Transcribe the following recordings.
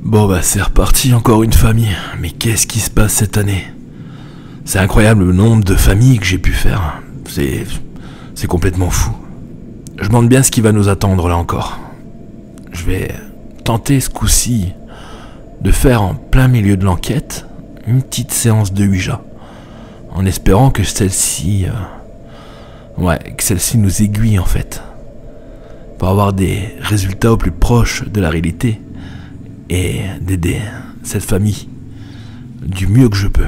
Bon bah c'est reparti, encore une famille. Mais qu'est-ce qui se passe cette année? C'est incroyable le nombre de familles que j'ai pu faire. C'est complètement fou. Je me demande bien ce qui va nous attendre là encore. Je vais tenter ce coup-ci de faire en plein milieu de l'enquête une petite séance de Ouija, en espérant que celle-ci nous aiguille en fait, pour avoir des résultats au plus proche de la réalité et d'aider cette famille du mieux que je peux.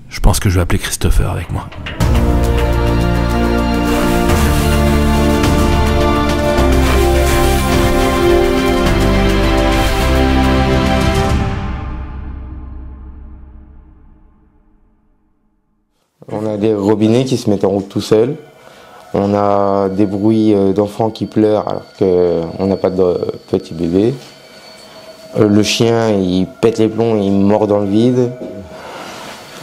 Je pense que je vais appeler Christopher avec moi. On a des robinets qui se mettent en route tout seuls. On a des bruits d'enfants qui pleurent alors qu'on n'a pas de petit bébé. Le chien, il pète les plombs, il mord dans le vide.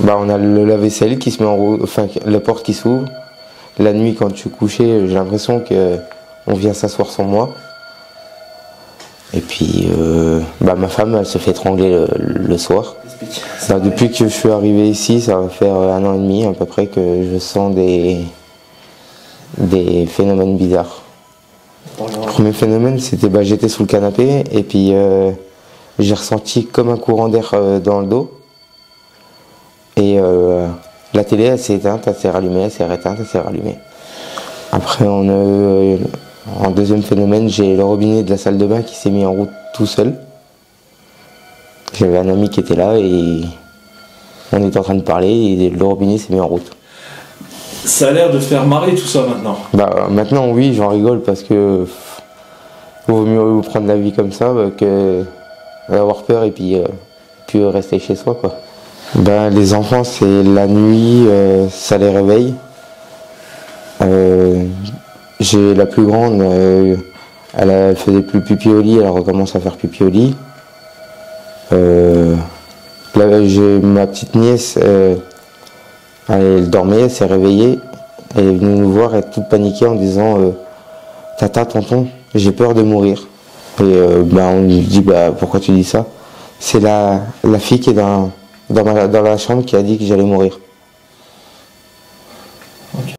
On a le lave-vaisselle qui se met en route, enfin la porte qui s'ouvre. La nuit, quand je suis couché, j'ai l'impression qu'on vient s'asseoir sur moi. Et puis, ma femme, elle se fait étrangler le soir. Depuis que je suis arrivé ici, ça va faire 1 an et demi à peu près que je sens des phénomènes bizarres. Le premier phénomène, c'était j'étais sous le canapé et puis j'ai ressenti comme un courant d'air dans le dos. Et la télé, elle s'est éteinte, elle s'est rallumée, elle s'est éteinte, elle s'est rallumée. Après, en deuxième phénomène, j'ai le robinet de la salle de bain qui s'est mis en route tout seul. J'avais un ami qui était là et on était en train de parler et le robinet s'est mis en route. Ça a l'air de faire marrer tout ça maintenant. Maintenant oui, j'en rigole parce que vaut mieux prendre la vie comme ça que d'avoir peur et puis rester chez soi quoi. Les enfants, c'est la nuit, ça les réveille. J'ai la plus grande, elle faisait plus pipi au lit, elle recommence à faire pipi au lit. J'ai ma petite nièce, elle dormait, elle s'est réveillée, elle est venue nous voir, elle est toute paniquée en disant Tata, tonton, j'ai peur de mourir. Et on lui dit pourquoi tu dis ça? C'est la fille qui est dans la chambre qui a dit que j'allais mourir. Okay.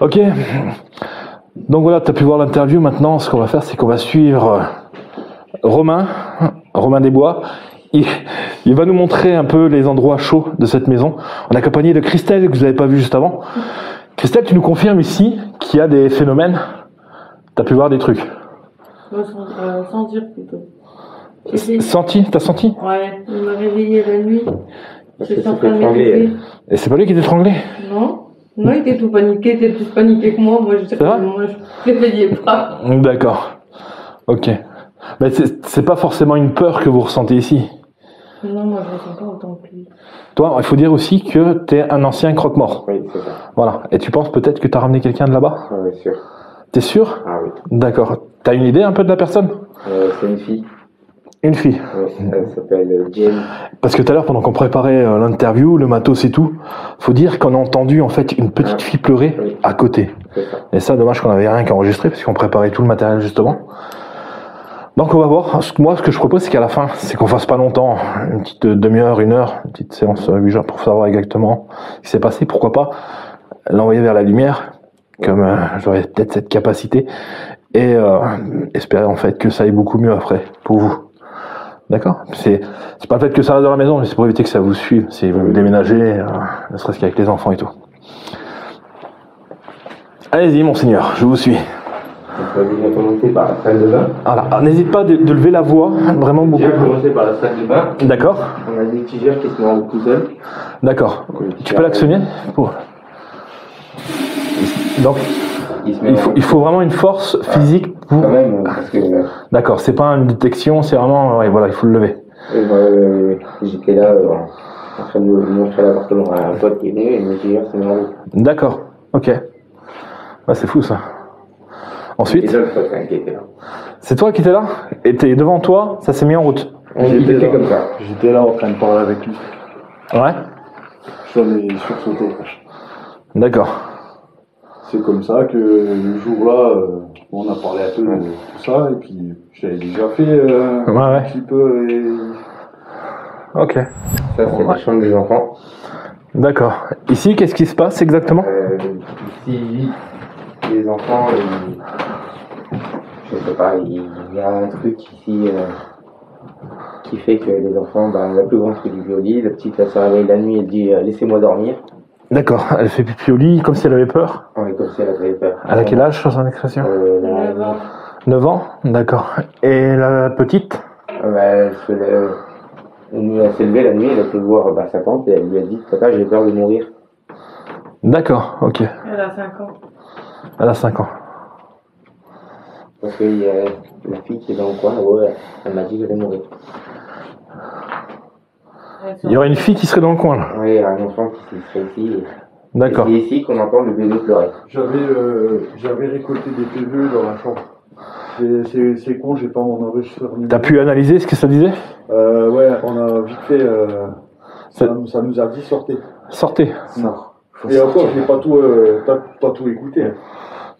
Ok, donc voilà, tu as pu voir l'interview. Maintenant, ce qu'on va faire, c'est qu'on va suivre Romain Desbois. Il va nous montrer un peu les endroits chauds de cette maison. On est accompagné de Christelle, que vous n'avez pas vu juste avant. Christelle, tu nous confirmes ici qu'il y a des phénomènes? Tu as pu voir des trucs? Sentir plutôt. Senti? T'as senti? Ouais, il m'a réveillé la nuit. J'étais en train de m'élever. Et c'est pas lui qui t'étranglait? Non. Non, il était tout paniqué, il était plus paniqué que moi. Moi, je réveillais pas. D'accord. Ok. Mais c'est pas forcément une peur que vous ressentez ici. Non, moi je ne sens pas autant que lui. Toi, il faut dire aussi que tu es un ancien croque-mort. Oui, c'est ça. Voilà. Et tu penses peut-être que tu as ramené quelqu'un de là-bas? Oui, sûr. T'es sûr? Ah oui. D'accord. T'as une idée un peu de la personne? C'est une fille. Une fille. Oui, elle s'appelle Jen. Parce que tout à l'heure, pendant qu'on préparait l'interview, le matos et tout, faut dire qu'on a entendu en fait une petite fille pleurer Oui. à côté. C'est ça. Et ça, dommage qu'on avait rien qu'à enregistrer parce qu'on préparait tout le matériel justement. Donc on va voir. Moi, ce que je propose, c'est qu'à la fin, c'est qu'on fasse pas longtemps, une petite demi-heure, une heure, une petite séance pour savoir exactement ce qui s'est passé. Pourquoi pas l'envoyer vers la lumière, comme j'aurais peut-être cette capacité, et espérer en fait que ça aille beaucoup mieux après pour vous. D'accord? C'est pas le fait que ça reste dans la maison, mais c'est pour éviter que ça vous suive si vous déménagez, ne serait-ce qu'avec les enfants et tout. Allez-y, monseigneur, je vous suis. On va déjà commencer par la salle de bain. Voilà, n'hésite pas de lever la voix, vraiment beaucoup. On va commencer par la salle de bain. D'accord? On a des tigeurs qui se mettent en route tout seul. D'accord. Tu peux l'actionner pour... Donc, il faut vraiment une force physique pour... Quand même, parce que... D'accord, c'est pas une détection, c'est vraiment... Ouais, voilà, il faut le lever. J'étais là en train de montrer l'appartement à un pote qui est venu et le tigeur s'est mis en route. D'accord, ok. Ouais, c'est fou ça. Ensuite, C'est le pote qui était là. c'est toi qui étais là? Et t'es devant toi, ça s'est mis en route. Il était comme ça. J'étais là en train de parler avec lui. Ouais? J'en ai sursauté. D'accord. C'est comme ça que le jour-là, on a parlé un peu de tout ça, et puis j'avais déjà fait un petit peu. Et... Ok. Ça, c'est la chambre des enfants. D'accord. Ici, qu'est-ce qui se passe exactement? Ici, les enfants, je sais pas, il y a un truc ici qui fait que les enfants, la plus grande fait du pipi au lit, la petite elle se réveille la nuit et dit laissez-moi dormir. D'accord, elle fait pipi au lit comme si elle avait peur. Ouais, comme si elle avait peur. Elle a quel âge sur son expression? 9 ans, d'accord. Et la petite? Elle s'est levée la nuit, elle a fait voir sa tante et elle lui a dit papa, j'ai peur de mourir. D'accord, ok. Elle a 5 ans. Elle a 5 ans. Parce qu'il y a la fille qui est dans le coin, elle m'a dit que j'allais mourir. Il y aurait une fille qui serait dans le coin là? Oui, il y a un enfant qui serait ici. D'accord. C'est ici qu'on entend le bébé pleurer. J'avais récolté des PV dans la chambre. C'est con, j'ai pas mon enregistreur numéro. T'as pu analyser ce que ça disait? Ouais, on a vite fait. Ça nous a dit sortez. Sortez. Non. Et encore, je n'ai pas tout écouté. Hein.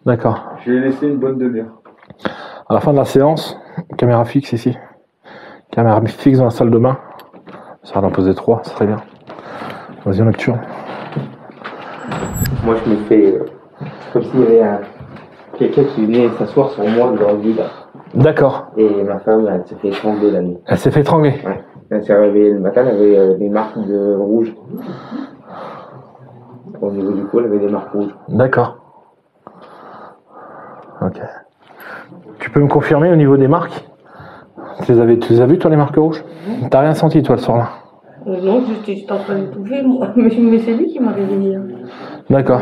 D'accord. J'ai laissé une bonne demi-heure. À la fin de la séance, caméra fixe ici. Caméra fixe dans la salle de bain. Ça va en poser 3, ça serait bien. Vas-y, en nocturne. Moi, je me fais comme s'il y avait quelqu'un qui venait s'asseoir sur moi dans le vide. D'accord. Et ma femme, elle s'est fait étrangler la nuit. Elle s'est fait étrangler? Ouais. Elle s'est réveillée le matin, elle avait des marques de rouge. Au niveau du cou, elle avait des marques rouges. D'accord. Ok. Tu peux me confirmer au niveau des marques? Tu les as vues, toi, les marques rouges? T'as rien senti, toi, le soir-là? Non, j'étais en train d'étouffer, moi. Mais c'est lui qui m'a réveillée. D'accord.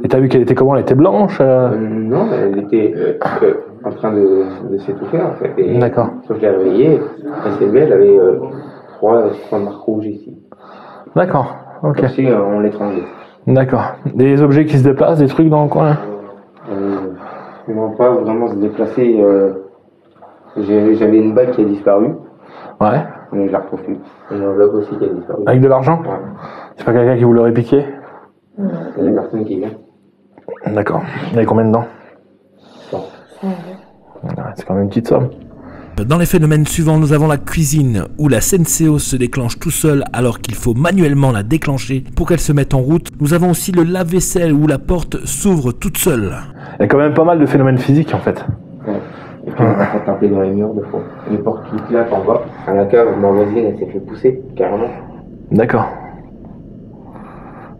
Et t'as vu qu'elle était comment? Elle était blanche? Non, elle était en train de s'étouffer, en fait. D'accord. Quand je l'ai réveillée, elle s'est levée, elle avait trois marques rouges ici. D'accord, ok. Comme si on l'étranglait. D'accord. Des objets qui se déplacent, des trucs dans le coin? Ils n'ont pas vraiment se déplacer. J'avais une bague qui a disparu. Ouais. Mais je la retrouve plus. Une enveloppe aussi qui a disparu. Avec de l'argent? Ouais. C'est pas quelqu'un qui vous l'aurait piqué? Il y a personne qui vient. D'accord. Il y avait combien dedans? Bon. Ouais, c'est quand même une petite somme. Dans les phénomènes suivants, nous avons la cuisine, où la Senseo se déclenche tout seul alors qu'il faut manuellement la déclencher pour qu'elle se mette en route. Nous avons aussi le lave-vaisselle, où la porte s'ouvre toute seule. Il y a quand même pas mal de phénomènes physiques, en fait. Ouais. Et puis on va taper dans les murs des fois. Les portes qui claquent en bas. À la cave, ma voisine, elle s'est fait pousser, carrément. D'accord.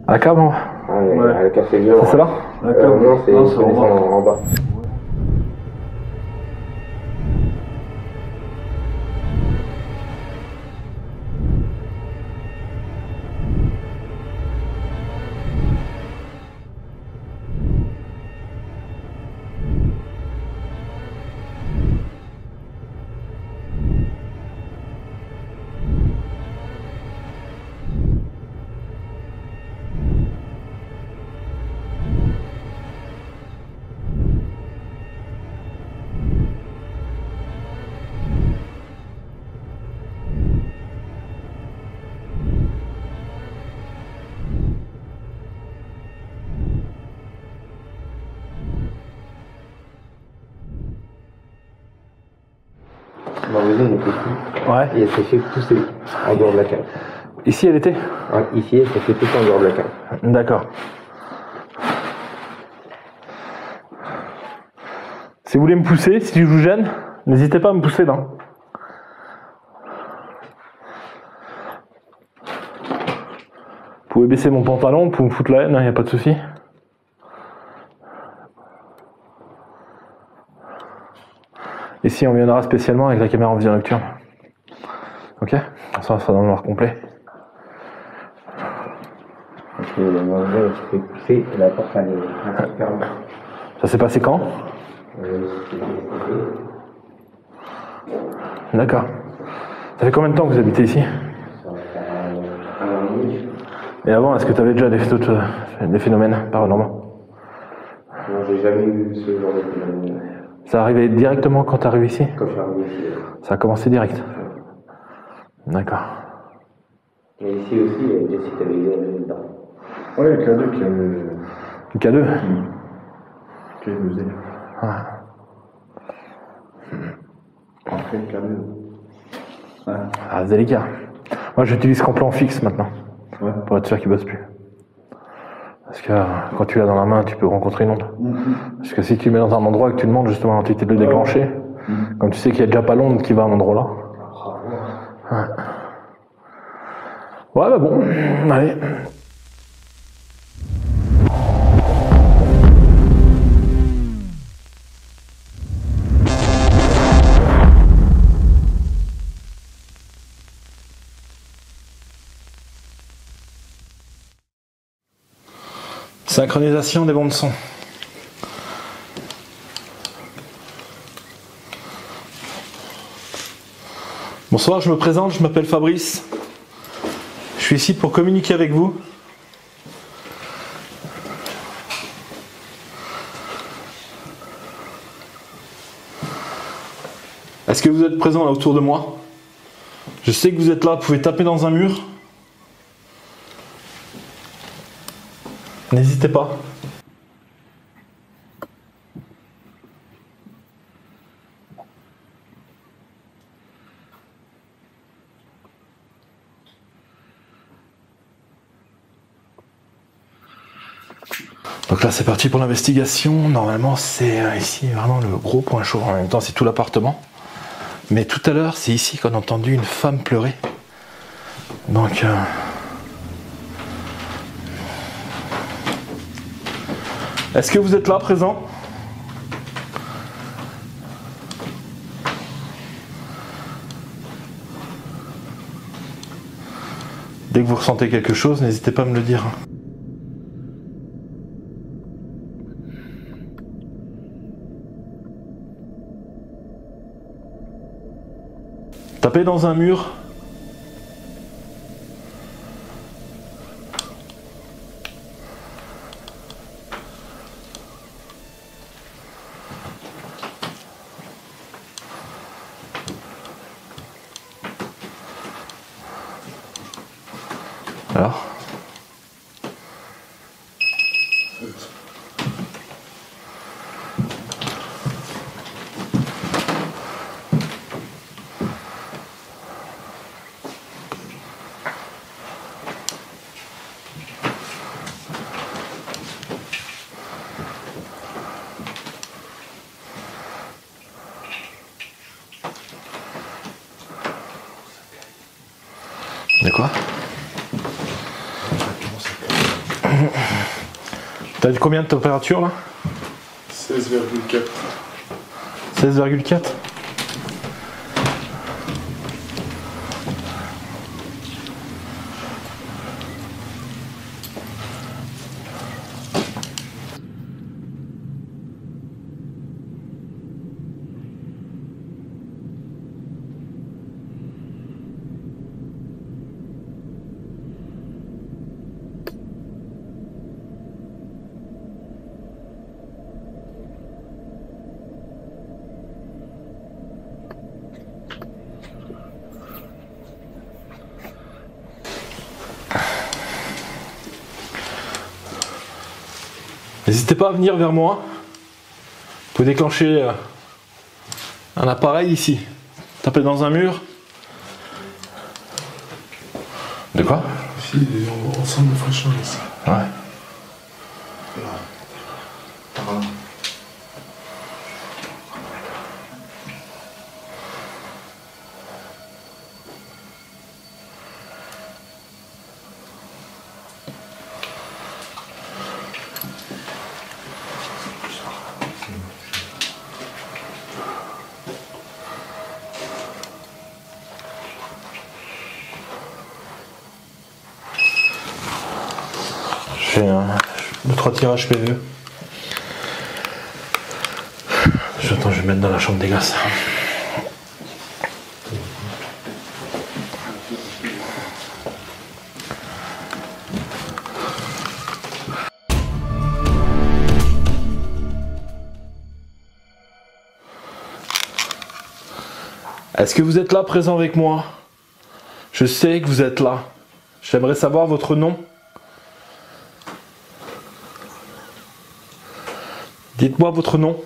À la cave, hein? Ouais. Elle a cassé le mur. C'est là? Non, c'est en bas. cousine était petite. Ouais. Et elle s'est fait pousser en dehors de la cave. Ici, elle était? Ouais, ici, elle s'est fait pousser en dehors de la cave. D'accord. Si vous voulez me pousser, si je vous gêne, n'hésitez pas à me pousser là. Vous pouvez baisser mon pantalon pour me foutre la haine, il n'y a pas de souci. Ici, on viendra spécialement avec la caméra en vision nocturne. Ok? Ça sera dans le noir complet. Parce que le manger, elle s'est fait pousser et la porte, elle est fermée. Ça s'est passé quand? D'accord. Ça fait combien de temps que vous habitez ici? Et avant, est-ce que tu avais déjà des phénomènes paranormaux? Non, j'ai jamais vu ce genre de phénomène. Ça arrivait directement quand tu arrives ici? Quand je suis arrivé ici. Ça a commencé direct? D'accord. Et ici aussi, il y a Jessie qui avait aidé dedans. Ouais, il y a K2 qui avait. Une K2? Qui avait osé. Ah. Après, K2. Ouais. Ah, c'est délicat. Moi, j'utilise qu'en plan fixe maintenant. Ouais. Pour être sûr qu'il bosse plus. Parce que quand tu l'as dans la main, tu peux rencontrer une onde. Parce que si tu le mets dans un endroit et que tu demandes justement à l'entité de le déclencher, comme tu sais qu'il n'y a déjà pas l'onde qui va à un endroit là. Ouais, bah bon, allez. Synchronisation des bandes son. Bonsoir, je me présente, je m'appelle Fabrice. Je suis ici pour communiquer avec vous. Est-ce que vous êtes présents là autour de moi? Je sais que vous êtes là, vous pouvez taper dans un mur. N'hésitez pas. Donc là c'est parti pour l'investigation. Normalement c'est ici vraiment le gros point chaud. En même temps c'est tout l'appartement. Mais tout à l'heure c'est ici qu'on a entendu une femme pleurer. Donc est-ce que vous êtes là présent? Dès que vous ressentez quelque chose, n'hésitez pas à me le dire. Tapez dans un mur. Alors. De quoi? T'as combien de température là? 16,4. 16,4. N'hésitez pas à venir vers moi. Vous pouvez déclencher un appareil ici. Taper dans un mur? De quoi? Si, ensemble, il faut changer ça. Ouais. Là. Par là. J'ai 2-3 tirages PVE. Attends, je vais mettre dans la chambre des gosses. Est-ce que vous êtes là, présent avec moi? Je sais que vous êtes là. J'aimerais savoir votre nom. Dites-moi votre nom.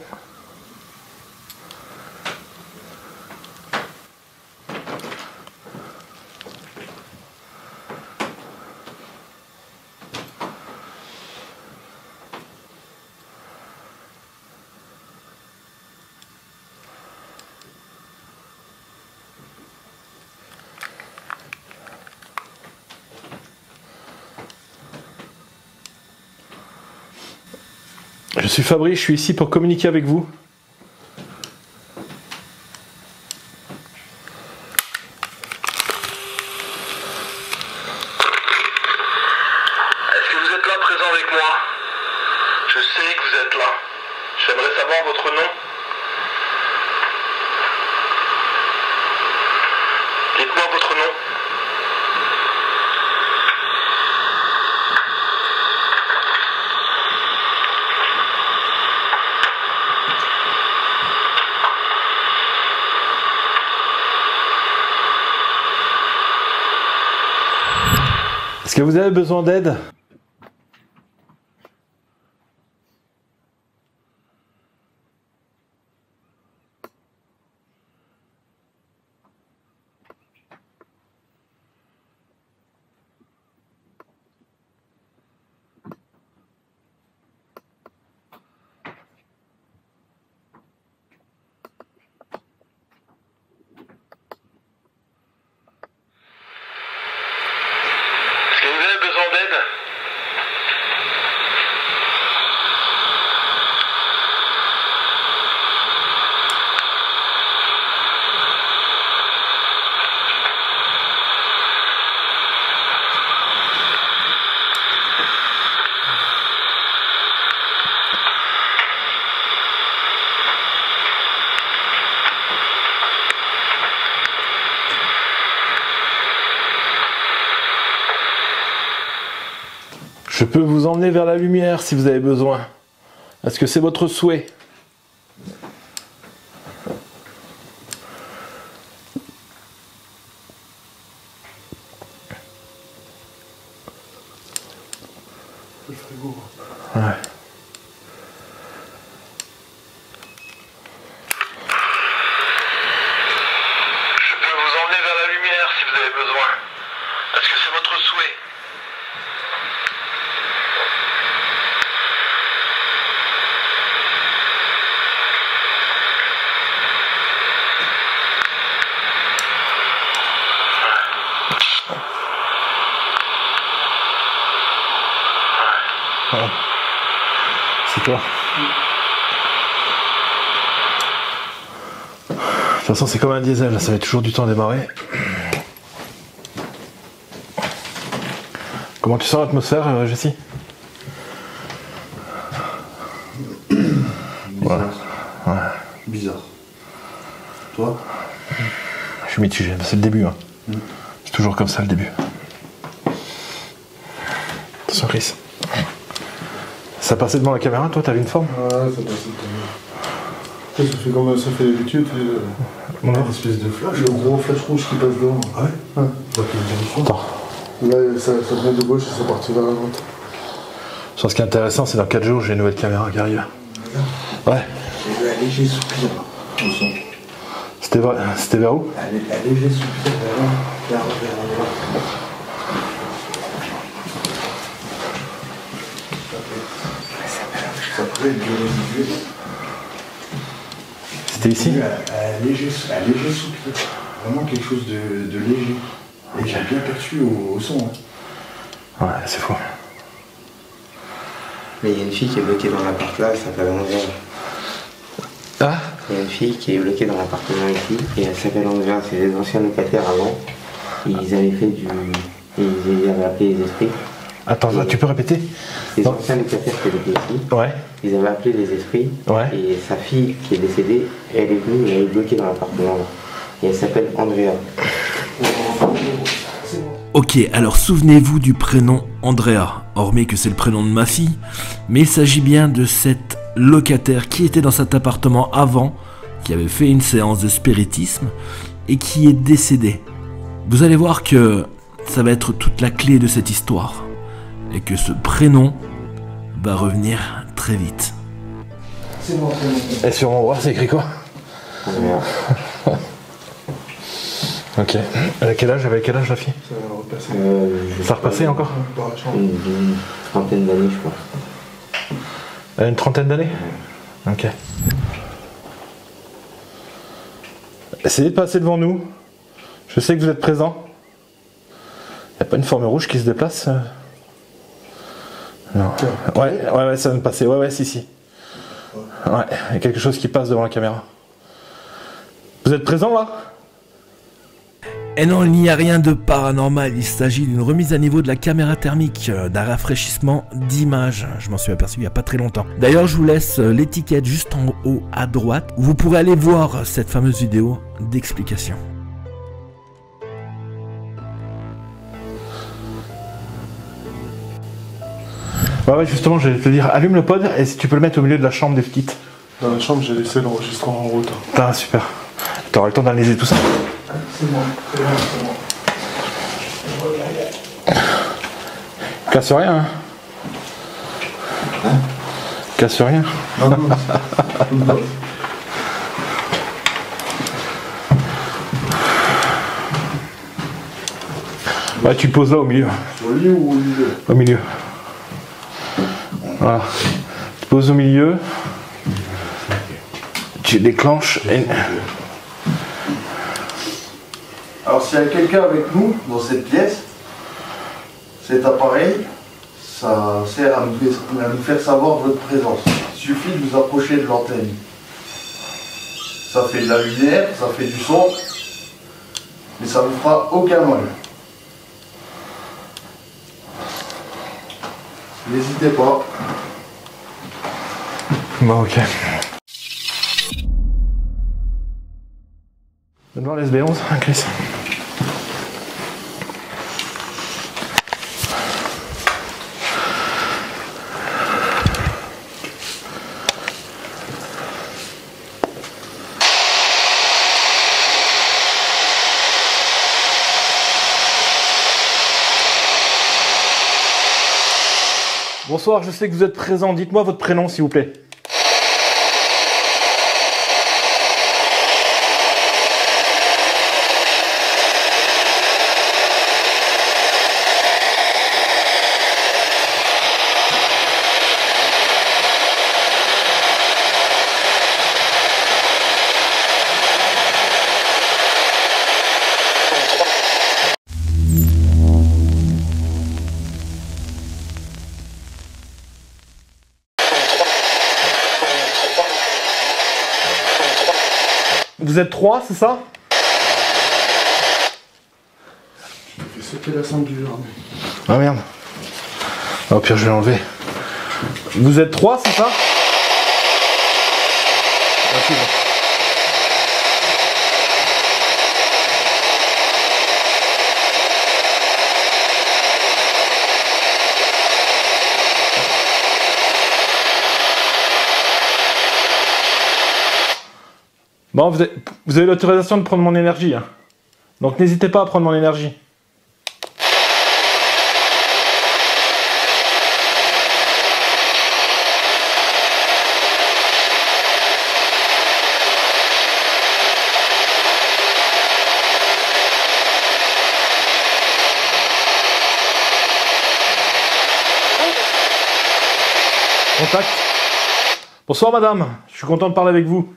Je suis Fabrice, je suis ici pour communiquer avec vous. Est-ce que vous êtes là, présent avec moi? Je sais que vous êtes là. J'aimerais savoir votre nom. Dites-moi votre nom. Est-ce que vous avez besoin d'aide? Je peux vous emmener vers la lumière si vous avez besoin. Est-ce que c'est votre souhait? Le frigo. Ouais. Je peux vous emmener vers la lumière si vous avez besoin. Est-ce que c'est votre souhait? Ouais. C'est toi. De toute façon, c'est comme un diesel, là, ça met toujours du temps à démarrer. Comment tu sens l'atmosphère, Jessie? Bizarre. Ouais. Bizarre. Toi? Je suis mitigé, c'est le début. Hein. C'est toujours comme ça le début. Attention, Chris. Ça passait devant la caméra, toi, t'avais une forme? Ouais, ça passe devant. Ça fait comme ça fait d'habitude. Une espèce de flash. Le gros flash rouge qui passe devant. Ouais. Attends. Là, ça venait de gauche et ça partit vers la droite. Ce qui est intéressant, c'est dans 4 jours, j'ai une nouvelle caméra qui arrive. Ouais. J'ai eu un léger soupir. C'est C'était vers où? Elle est juste vers là. Ça pourrait être du résiduel. C'était ici? Un léger souffle. Vraiment quelque chose de léger. Et j'ai bien perçu au son. Hein. Ouais, c'est fou. Mais il y a une fille qui est bloquée dans l'appart là, elle s'appelle Andrea. Ah? Il y a une fille qui est bloquée dans l'appartement ici, et elle s'appelle Andrea. C'est les anciens locataires avant. Ils avaient fait du. Ils avaient appelé les esprits. Attends, là, tu peux répéter? Les anciens locataires qui étaient ici. Ouais. Ils avaient appelé les esprits. Ouais. Et sa fille qui est décédée, elle est venue et elle est bloquée dans l'appartement là. Et elle s'appelle Andrea. Ok, alors souvenez-vous du prénom Andrea, hormis que c'est le prénom de ma fille, mais il s'agit bien de cette locataire qui était dans cet appartement avant, qui avait fait une séance de spiritisme et qui est décédée. Vous allez voir que ça va être toute la clé de cette histoire et que ce prénom va revenir très vite. Et sur mon bras, c'est écrit quoi? Andrea. Ok. Elle a quel âge? Avec quel âge la fille? Ça a repassé encore? Une trentaine d'années, je crois. Elle a une trentaine d'années? Ok. Essayez de passer devant nous. Je sais que vous êtes présents. Il n'y a pas une forme rouge qui se déplace? Non. Ouais, ça vient de passer. Ouais, si. Ouais, il y a quelque chose qui passe devant la caméra. Vous êtes présents là? Et non, il n'y a rien de paranormal, il s'agit d'une remise à niveau de la caméra thermique, d'un rafraîchissement d'image. Je m'en suis aperçu il n'y a pas très longtemps. D'ailleurs, je vous laisse l'étiquette juste en haut à droite, où vous pourrez aller voir cette fameuse vidéo d'explication. Ouais, justement, j'allais te dire, allume le pod et si tu peux le mettre au milieu de la chambre des petites. Dans la chambre, j'ai laissé l'enregistrement en route. Ah, super. T'auras le temps d'analyser tout ça. C'est bon. Casse rien, hein? Casse rien. Non. Ouais, tu poses là au milieu. Sur le lit ou au milieu? Au milieu. Voilà. Tu poses au milieu. Tu déclenches et... Alors s'il y a quelqu'un avec nous dans cette pièce, cet appareil, ça sert à nous faire savoir votre présence. Il suffit de vous approcher de l'antenne. Ça fait de la lumière, ça fait du son, mais ça ne vous fera aucun mal. N'hésitez pas. Bon, ok. Donne-moi l'SB11, hein, Chris. Bonsoir, je sais que vous êtes présent. Dites-moi votre prénom, s'il vous plaît. Vous êtes 3, c'est ça? J'ai fait sauter la ceinture. Ah merde. Au pire, je vais l'enlever. Vous êtes 3, c'est ça? Ah, c'est bon. Bon, vous avez l'autorisation de prendre mon énergie. Hein. Donc n'hésitez pas à prendre mon énergie. Contact. Bonsoir madame, je suis content de parler avec vous.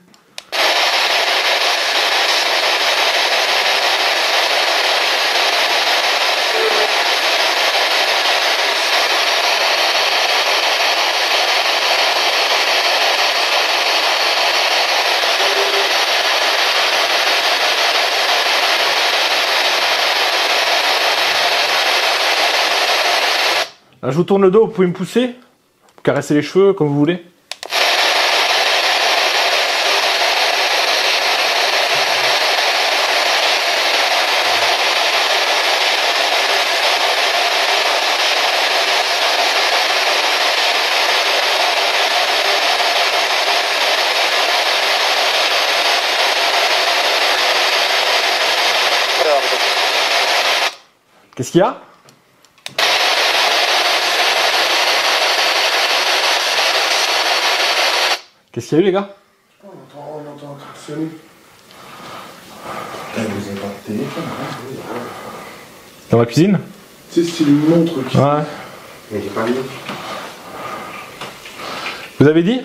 Là, je vous tourne le dos, vous pouvez me pousser, caresser les cheveux comme vous voulez. Qu'est-ce qu'il y a? Qu'est-ce qu'il y a eu les gars? On entend un klaxonner. Putain, vous avez pas de téléphone, hein? Dans la cuisine? Tu sais, c'est une montre qui... Ouais. Mais j'ai pas vu. Vous avez dit?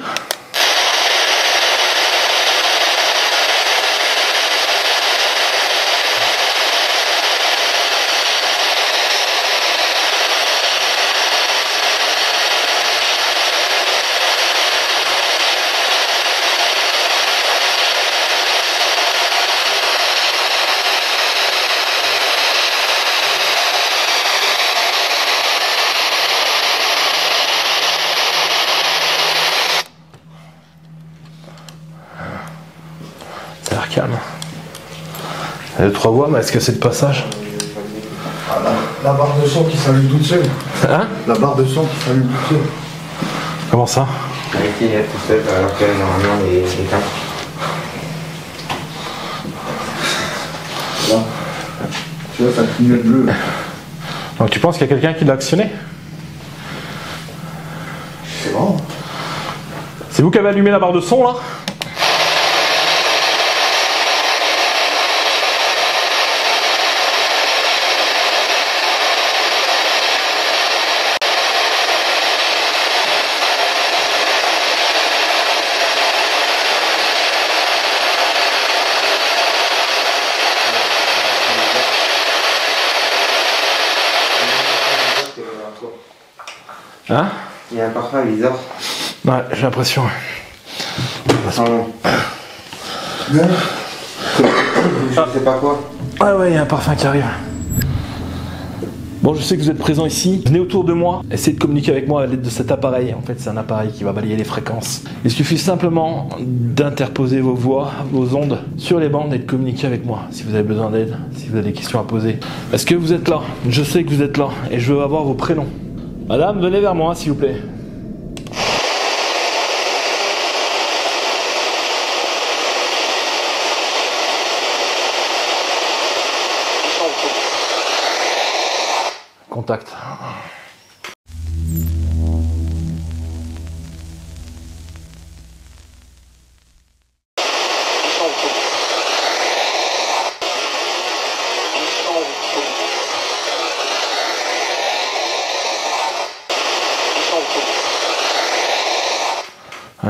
Ça a l'air calme. Il y a 2-3 voix, mais est-ce que c'est le passage? Ah, la barre de son qui s'allume toute seule. Hein? La barre de son qui s'allume toute seule. Comment ça? Elle était tout seul alors que normalement il est éteint. Là. Tu vois, ça clignote bleu. Donc tu penses qu'il y a quelqu'un qui l'a actionné? C'est bon. C'est vous qui avez allumé la barre de son là? Hein? Il y a un parfum bizarre. Ouais, j'ai l'impression. Je sais pas quoi. Ah ouais, il y a un parfum qui arrive. Bon, je sais que vous êtes présents ici. Venez autour de moi, essayez de communiquer avec moi à l'aide de cet appareil. En fait, c'est un appareil qui va balayer les fréquences. Il suffit simplement d'interposer vos voix, vos ondes sur les bandes et de communiquer avec moi. Si vous avez besoin d'aide, si vous avez des questions à poser. Est-ce que vous êtes là? Je sais que vous êtes là et je veux avoir vos prénoms. Madame, venez vers moi, s'il vous plaît. Contact.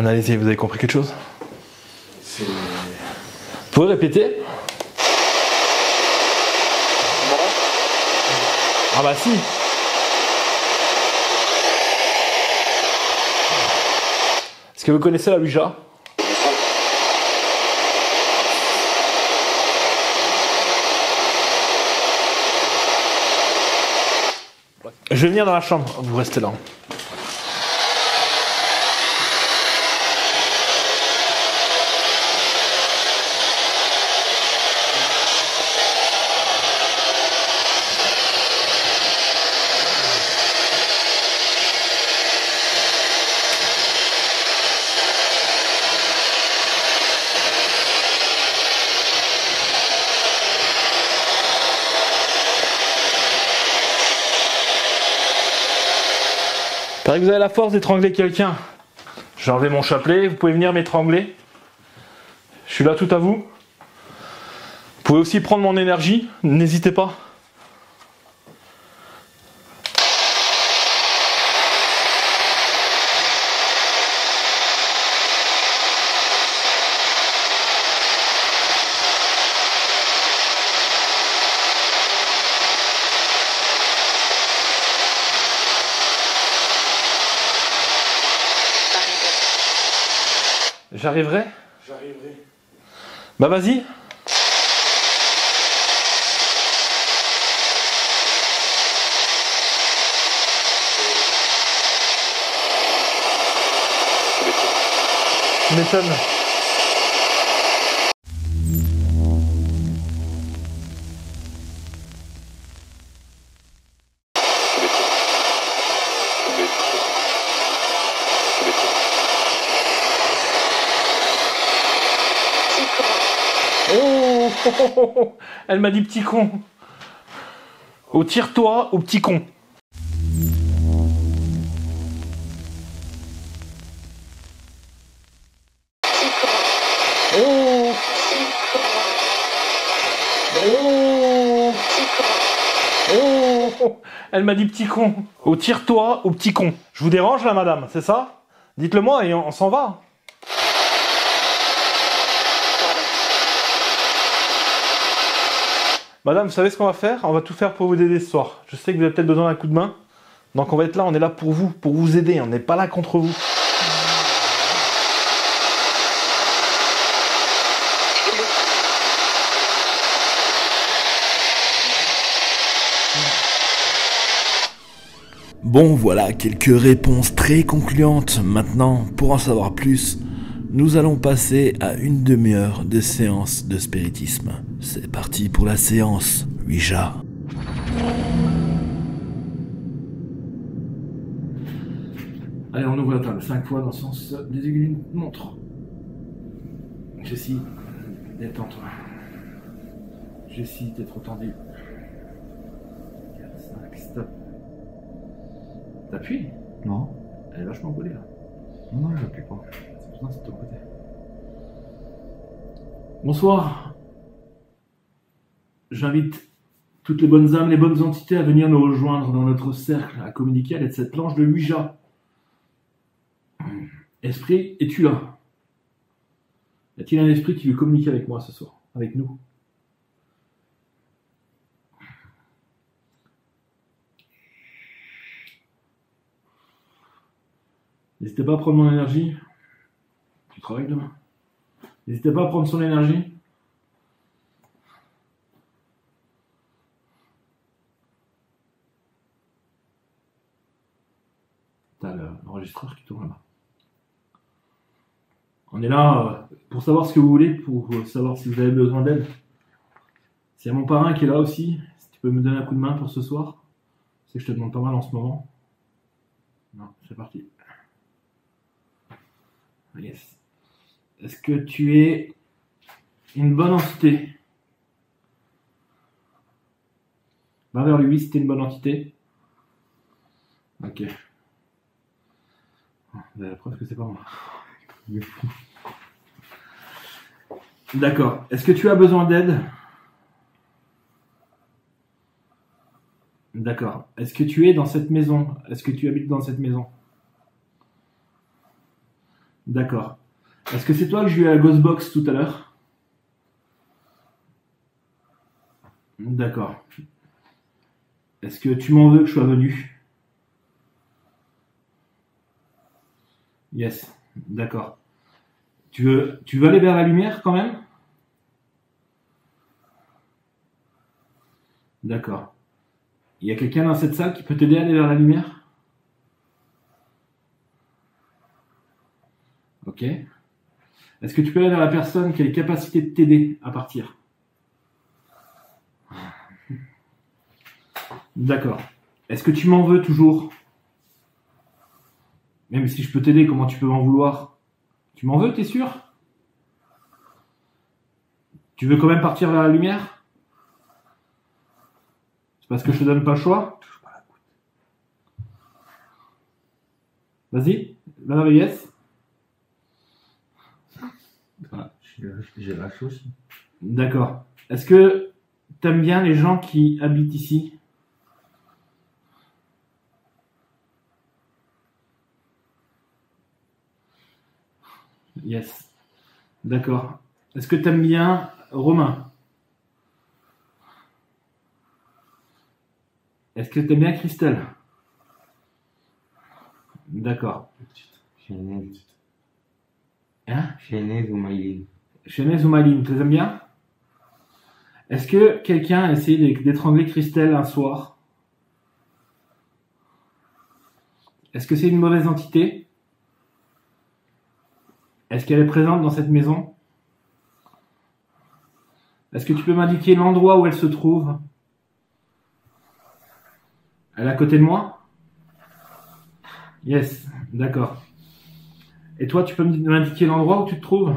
Allez-y, vous avez compris quelque chose? C'est... Vous pouvez répéter? Ah bah si. Est-ce que vous connaissez la Ouija? Je vais venir dans la chambre, vous restez là. Paraît que vous avez la force d'étrangler quelqu'un. J'ai enlevé mon chapelet, vous pouvez venir m'étrangler. Je suis là tout à vous. Vous pouvez aussi prendre mon énergie, n'hésitez pas. J'arriverai? J'arriverai. Bah vas-y. Tu m'étonnes. Oh, elle m'a dit petit con. Ou tire-toi ou petit con. Oh. Oh. Oh. Elle m'a dit petit con. Ou tire-toi ou petit con. Je vous dérange là, madame, c'est ça? Dites-le moi et on s'en va. Madame, vous savez ce qu'on va faire? On va tout faire pour vous aider ce soir. Je sais que vous avez peut-être besoin d'un coup de main. Donc on va être là, on est là pour vous aider. On n'est pas là contre vous. Bon, voilà quelques réponses très concluantes. Maintenant, pour en savoir plus, nous allons passer à une demi-heure de séance de spiritisme. C'est parti pour la séance Ouija. Allez, on ouvre la table 5 fois dans le sens des aiguilles d'une montre. Jessie, détends-toi. Jessie, t'es trop tendu. 4, 5, stop. T'appuies? Non. Elle est vachement collée là. Non, non, j'appuie pas. Non, c'est de ton côté. Bonsoir. J'invite toutes les bonnes âmes, les bonnes entités à venir nous rejoindre dans notre cercle, à communiquer à l'aide de cette planche de Ouija. Esprit, es-tu là? Y a-t-il un esprit qui veut communiquer avec moi ce soir? Avec nous? N'hésitez pas à prendre mon énergie. Tu travailles demain. N'hésitez pas à prendre son énergie. T'as l'enregistreur qui tourne là. On est là pour savoir ce que vous voulez, pour savoir si vous avez besoin d'aide. S'il y a mon parrain qui est là aussi, si tu peux me donner un coup de main pour ce soir. C'est que je te demande pas mal en ce moment. Non, c'est parti. Yes. Est-ce que tu es une bonne entité? Va vers lui si t'es une bonne entité. Ok. Vous avez la preuve que c'est pas moi. D'accord. Est-ce que tu as besoin d'aide? D'accord. Est-ce que tu es dans cette maison? Est-ce que tu habites dans cette maison? D'accord. Est-ce que c'est toi que j'ai eu à la Ghostbox tout à l'heure? D'accord. Est-ce que tu m'en veux que je sois venu? Yes. D'accord. Tu veux aller vers la lumière quand même? D'accord. Il y a quelqu'un dans cette salle qui peut t'aider à aller vers la lumière? Ok. Est-ce que tu peux aller vers la personne qui a les capacités de t'aider à partir? D'accord. Est-ce que tu m'en veux toujours? Même si je peux t'aider, comment tu peux m'en vouloir? Tu m'en veux, t'es sûr? Tu veux quand même partir vers la lumière? C'est parce que je te donne pas le choix? Vas-y, va yes. J'ai lâché aussi. D'accord. Est-ce que t'aimes bien les gens qui habitent ici? Yes. D'accord. Est-ce que t'aimes bien Romain? Est-ce que t'aimes bien Christelle? D'accord. Hein? Chaynez ou Maïline. Chaynez ou Maline, tu les aimes bien? Est-ce que quelqu'un a essayé d'étrangler Christelle un soir? Est-ce que c'est une mauvaise entité? Est-ce qu'elle est présente dans cette maison? Est-ce que tu peux m'indiquer l'endroit où elle se trouve? Elle est à côté de moi? Yes, d'accord. Et toi, tu peux m'indiquer l'endroit où tu te trouves?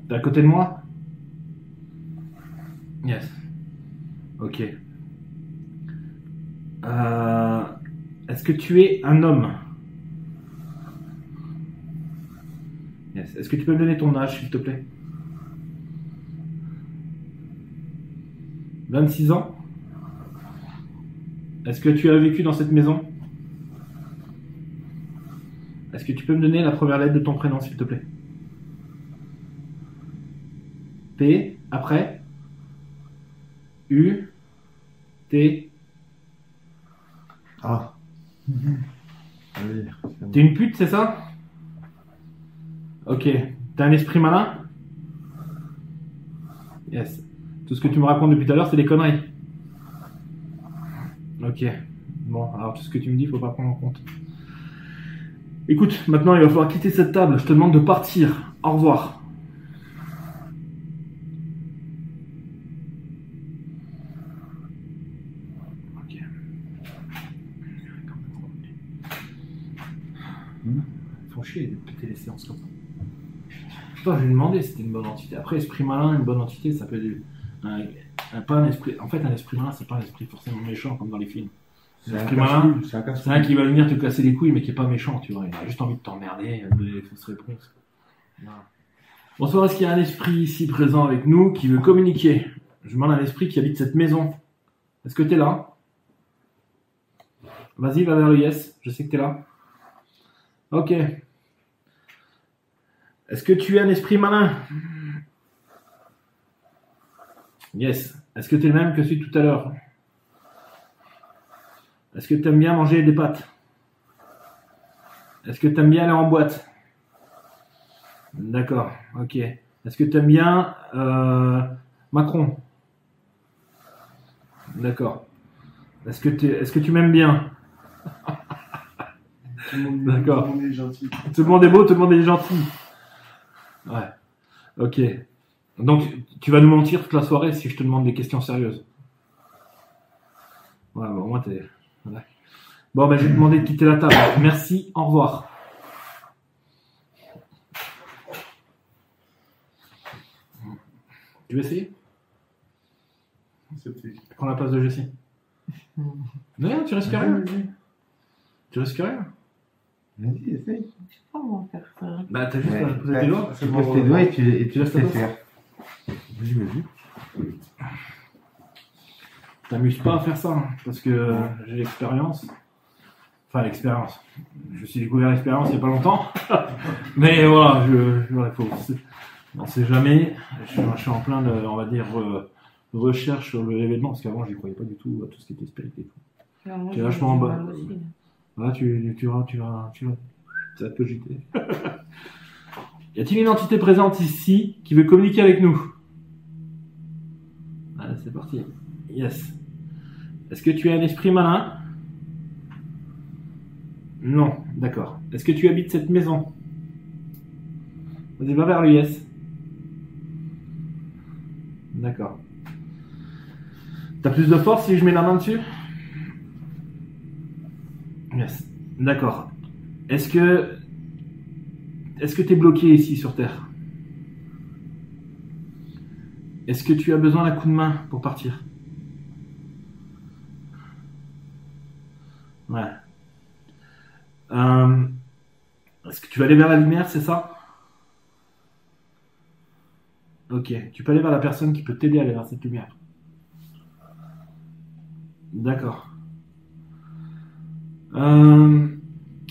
T'es à côté de moi? Yes. Ok. Est-ce que tu es un homme? Yes. Est-ce que tu peux me donner ton âge, s'il te plaît? 26 ans? Est-ce que tu as vécu dans cette maison? Est-ce que tu peux me donner la première lettre de ton prénom, s'il te plaît? P, après? U, T. Ah. Allez. T'es une pute, c'est ça? Ok. T'as un esprit malin? Yes. Tout ce que tu me racontes depuis tout à l'heure, c'est des conneries. Ok. Bon, alors tout ce que tu me dis, faut pas prendre en compte. Écoute, maintenant il va falloir quitter cette table. Je te demande de partir. Au revoir. Ok. Ils font chier de péter les séances comme ça. Putain, je lui ai demandé si c'était une bonne entité. Après, esprit malin, une bonne entité, ça peut être pas un esprit. En fait, un esprit malin, c'est pas un esprit forcément méchant comme dans les films. L'esprit malin, c'est un qui va venir te casser les couilles, mais qui est pas méchant, tu vois. Il a juste envie de t'emmerder, de donner des fausses réponses. Voilà. Bonsoir, est-ce qu'il y a un esprit ici présent avec nous qui veut communiquer? Je demande à un esprit qui habite cette maison. Est-ce que t'es là? Vas-y, va vers le yes. Je sais que t'es là. Ok. Est-ce que tu es un esprit malin? Yes. Est-ce que tu es le même que celui de tout à l'heure? Est-ce que tu aimes bien manger des pâtes? Est-ce que tu aimes bien aller en boîte? D'accord, ok. Est-ce que tu aimes bien Macron? D'accord. Est-ce que tu m'aimes bien? D'accord. Tout le monde est gentil. Tout le monde est beau, tout le monde est gentil. Ouais. Ok. Donc, tu vas nous mentir toute la soirée si je te demande des questions sérieuses. Ouais, bon, moi, t'es... Ouais. Bon, ben, je vais te demander de quitter la table. Merci, au revoir. Tu veux essayer? Prends la place de Jessie. Non, tu risques rien. Tu risques rien. Vas-y, essaye. Comment faire ça? Bah, t'as juste à poser tes doigts. Tu poses tes doigts et tu laisses laisses faire. Vas-y, vas-y. T'amuses pas à faire ça, hein, parce que j'ai l'expérience. Enfin, l'expérience. Je me suis découvert l'expérience il y a pas longtemps. Mais voilà, on sait jamais. Je suis en plein de, on va dire, recherche sur l'événement, parce qu'avant, j'y croyais pas du tout à tout ce qui était spirit et tout. Non, moi, Tu es vachement en bas. aussi, là. Là, tu vas ça va te cogiter. Y a-t-il une entité présente ici qui veut communiquer avec nous? Allez, c'est parti. Yes. Est-ce que tu es un esprit malin? Non, d'accord. Est-ce que tu habites cette maison? Vas-y, va vers le yes. D'accord. T'as plus de force si je mets la main dessus? Yes. D'accord. Est-ce que t'es bloqué ici sur Terre? Est-ce que tu as besoin d'un coup de main pour partir? Ouais. Est-ce que tu vas aller vers la lumière, c'est ça? Ok. Tu peux aller vers la personne qui peut t'aider à aller vers cette lumière. D'accord.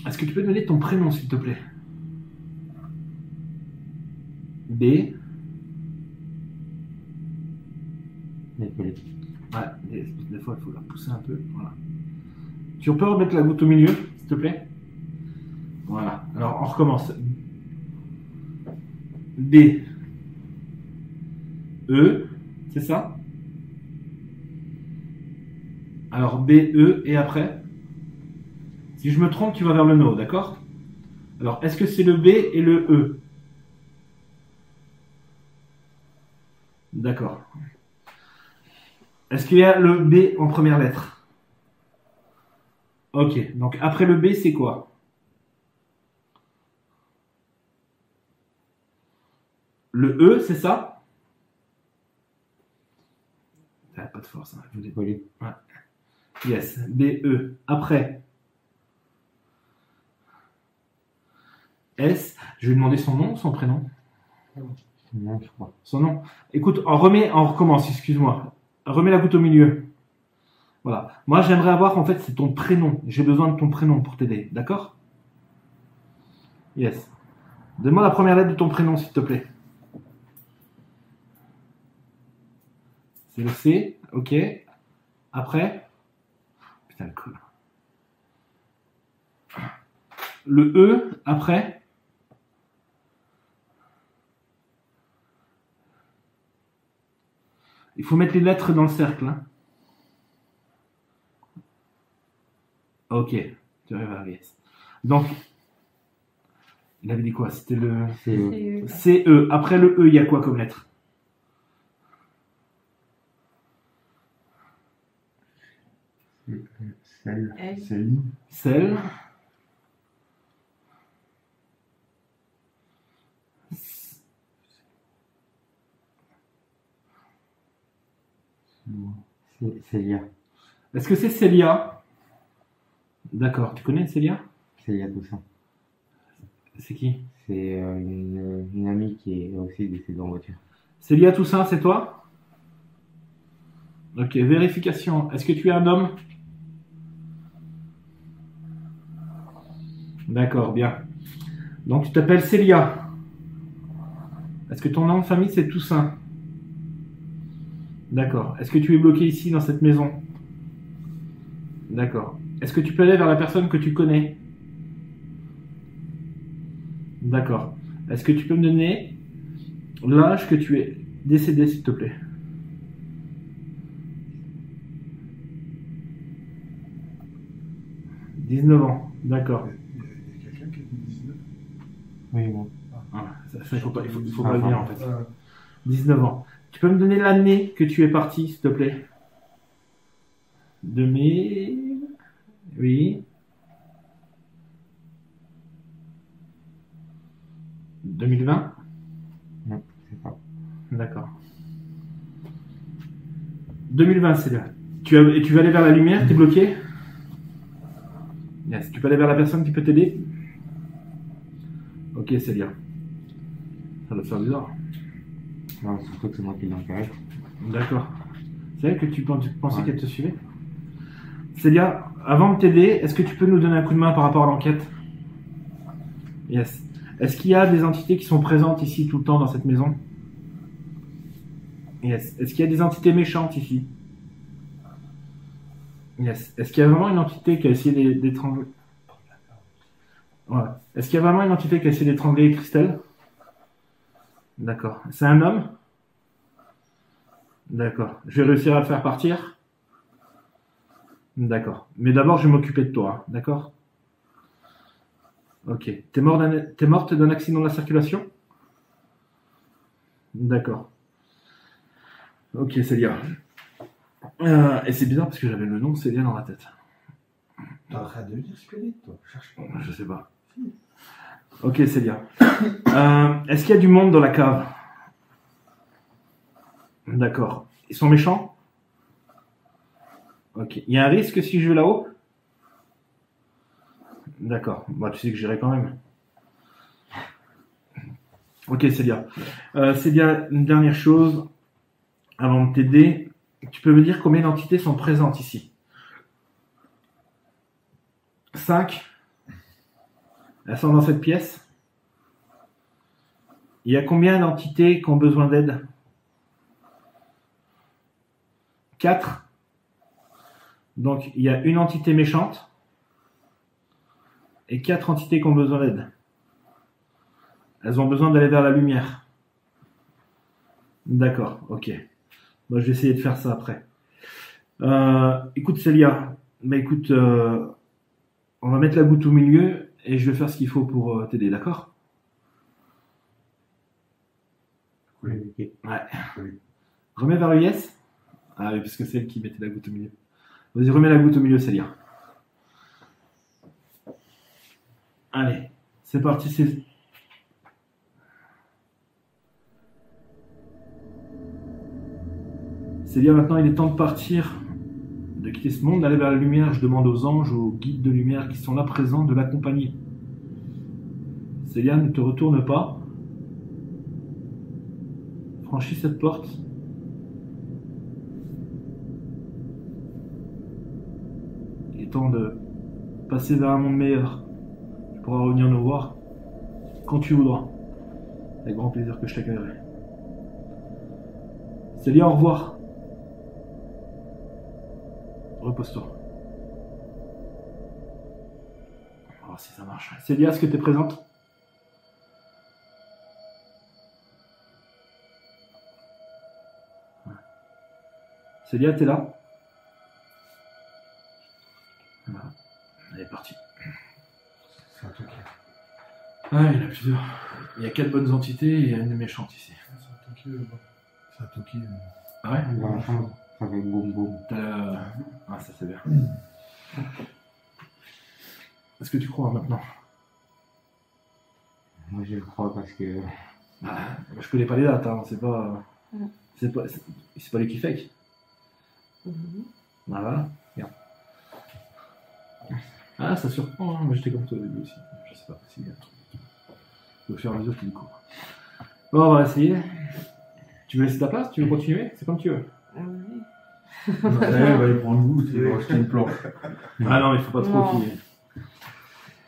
Est-ce que tu peux me donner ton prénom, s'il te plaît? B. Décollé. Ouais, des fois, il faut la pousser un peu. Voilà. Tu peux remettre la goutte au milieu, s'il te plaît? Voilà. Alors, on recommence. B. E. C'est ça? Alors, B, E, et après? Si je me trompe, tu vas vers le no, d'accord? Alors, est-ce que c'est le B et le E? D'accord. Est-ce qu'il y a le B en première lettre? Ok, donc après le B, c'est quoi? Le E, c'est ça? Ah, pas de force. Hein. Oui. Ouais. Yes, B, E. Après? S. Je vais lui demander son nom ou son prénom? Non, je crois. Son nom. Écoute, on recommence, excuse-moi. Remets la goutte au milieu. Voilà. Moi, j'aimerais avoir, en fait, c'est ton prénom. J'ai besoin de ton prénom pour t'aider. D'accord? Yes. Donne-moi la première lettre de ton prénom, s'il te plaît. C'est le C. Ok. Après? Putain, le col. Le E, après? Il faut mettre les lettres dans le cercle. Hein. Ok, tu arrives à yes. Donc, il avait dit quoi? C'était le CE. Après le E, il y a quoi comme lettre? Celle. Celle. Célia. Est-ce que c'est Célia? D'accord. Tu connais Célia? Célia Toussaint. C'est qui? C'est une amie qui est aussi décédée en voiture. Célia Toussaint, c'est toi? Ok, vérification. Est-ce que tu es un homme? D'accord, bien. Donc tu t'appelles Célia. Est-ce que ton nom de famille c'est Toussaint? D'accord. Est-ce que tu es bloqué ici dans cette maison? D'accord. Est-ce que tu peux aller vers la personne que tu connais? D'accord. Est-ce que tu peux me donner l'âge que tu es décédé, s'il te plaît? « 19 ans. D'accord. Il y a quelqu'un qui a dit 19? Oui, bon. Ah, ça, il faut pas le dire en fait. 19 ans. Tu peux me donner l'année que tu es parti, s'il te plaît? De mai... Oui. 2020? Non, c'est pas. D'accord. 2020, c'est là. Tu vas aller vers la lumière, t'es bloqué? Yes. Tu peux aller vers la personne qui peut t'aider? Ok, c'est bien. Ça doit te faire bizarre. Non, surtout que c'est moi qui l'intéresse. D'accord. C'est vrai que tu pensais qu'elle te suivait? Célia, avant de t'aider, est-ce que tu peux nous donner un coup de main par rapport à l'enquête? Yes. Est-ce qu'il y a des entités qui sont présentes ici tout le temps dans cette maison? Yes. Est-ce qu'il y a des entités méchantes ici? Yes. Est-ce qu'il y a vraiment une entité qui a essayé d'étrangler? Ouais. Est-ce qu'il y a vraiment une entité qui a essayé d'étrangler Christelle? D'accord. C'est un homme? D'accord. Je vais réussir à le faire partir? D'accord. Mais d'abord, je vais m'occuper de toi. Hein. D'accord? Ok. T'es morte d'un accident de la circulation? D'accord. Ok, Célia. Et c'est bizarre parce que j'avais le nom de Célia dans la tête. T'arrêtes de dire squelette, toi. Cherche pas. Je sais pas. Ok, Célia. Est-ce qu'il y a du monde dans la cave? D'accord. Ils sont méchants? Ok. Il y a un risque si je vais là-haut? D'accord. Bah, tu sais que j'irai quand même. Ok, Célia. Célia, une dernière chose. Avant de t'aider, tu peux me dire combien d'entités sont présentes ici? 5. Elles sont dans cette pièce. Il y a combien d'entités qui ont besoin d'aide? 4. Donc, il y a une entité méchante et 4 entités qui ont besoin d'aide. Elles ont besoin d'aller vers la lumière. D'accord, ok. Moi, je vais essayer de faire ça après. Écoute, Célia, bah écoute, on va mettre la goutte au milieu et je vais faire ce qu'il faut pour t'aider, d'accord? Oui. Ouais. Oui. Remets vers le yes. Ah oui, parce que c'est elle qui mettait la goutte au milieu. Vas-y, remets la goutte au milieu, Célia. Allez, c'est parti, c'est... Célia, maintenant il est temps de partir, de quitter ce monde, d'aller vers la lumière. Je demande aux anges, aux guides de lumière qui sont là présents de l'accompagner. Célia, ne te retourne pas. Franchis cette porte. Il est temps de passer vers un monde meilleur. Tu pourras revenir nous voir quand tu voudras. Avec grand plaisir que je t'accueillerai. Célia, au revoir. Repose-toi. On va voir si ça marche. Célia, est-ce que tu es présente? Célia, t'es là? Voilà. Elle est partie. C'est un truc. Ah, il y en a plusieurs. Il y a 4 bonnes entités et il y a une méchante ici. C'est un toki. Ah ouais? Dans la chambre, ça fait boum boum. Ah, ça c'est bien. Est-ce que tu crois maintenant? Moi je le crois parce que. Je connais pas les dates, hein. C'est pas les qui fake. Ah voilà, regarde. Ah, ça surprend, hein. Moi j'étais comme toi au début aussi. Je sais pas si il y a un truc. Au fur et à mesure, tu découvres. Bon, on va essayer. Tu veux laisser ta place? Tu veux continuer? C'est comme tu veux. Oui. Il va aller prendre goût, il va acheter une planche. Ah non, il faut pas trop qu'il y ait.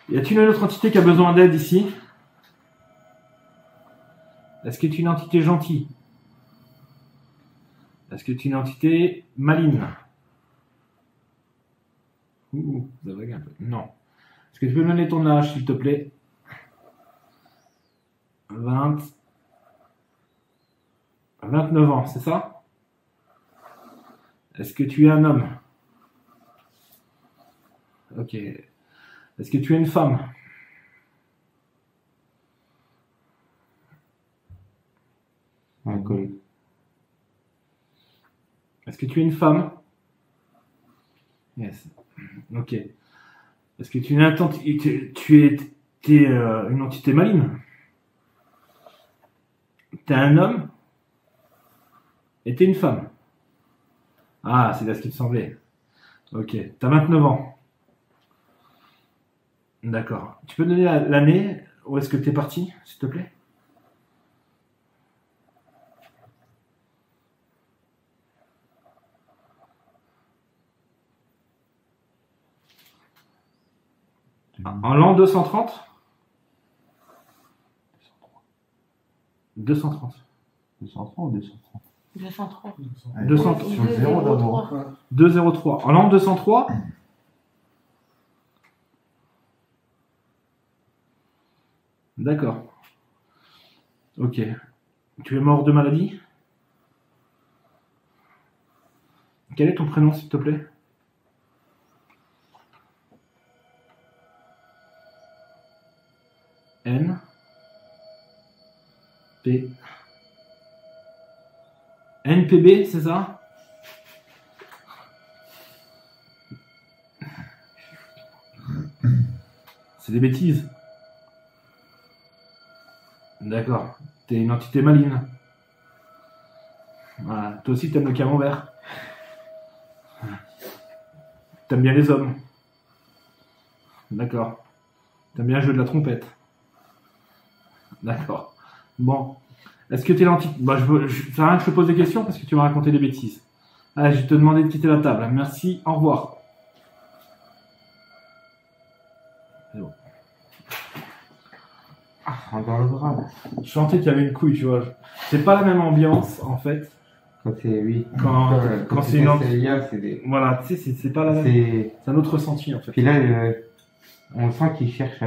Y a-t-il une autre entité qui a besoin d'aide ici? Est-ce que tu es une entité gentille? Est-ce que tu es une entité maligne? Ouh, ça vague un peu. Non. Est-ce que tu peux me donner ton âge, s'il te plaît? 29 ans, c'est ça? Est-ce que tu es un homme? Ok. Est-ce que tu es une femme? Inconnu. Est-ce que tu es une femme? Yes. Ok. Est-ce que tu es une entité maligne? T'es un homme? Et t'es une femme? Ah, c'est là ce qui me semblait. Ok. T'as 29 ans. D'accord. Tu peux donner l'année où est-ce que t'es parti, s'il te plaît? En l'an 230? 230. 230 ou 230? 203. 200. Sur le zéro d'abord. 203. En l'an 203? D'accord. Ok. Tu es mort de maladie? Quel est ton prénom, s'il te plaît? N P NPB, c'est ça? C'est des bêtises. D'accord. T'es une entité maligne. Voilà. Toi aussi, t'aimes le camembert. T'aimes bien les hommes. D'accord. T'aimes bien jouer de la trompette. D'accord. Bon. Est-ce que t'es l'entité... Bah, ça sert à rien que je te pose des questions parce que tu m'as raconté des bêtises. Allez, je vais te demander de quitter la table. Merci, au revoir. C'est bon. Ah, dans le bras. Je sentais qu'il y avait une couille, tu vois. C'est pas la même ambiance, en fait. Quand c'est, oui. Quand c'est une entité... c'est des... Voilà, tu sais, c'est pas la même... C'est un autre ressenti, en fait. Puis là, on sent qu'il cherche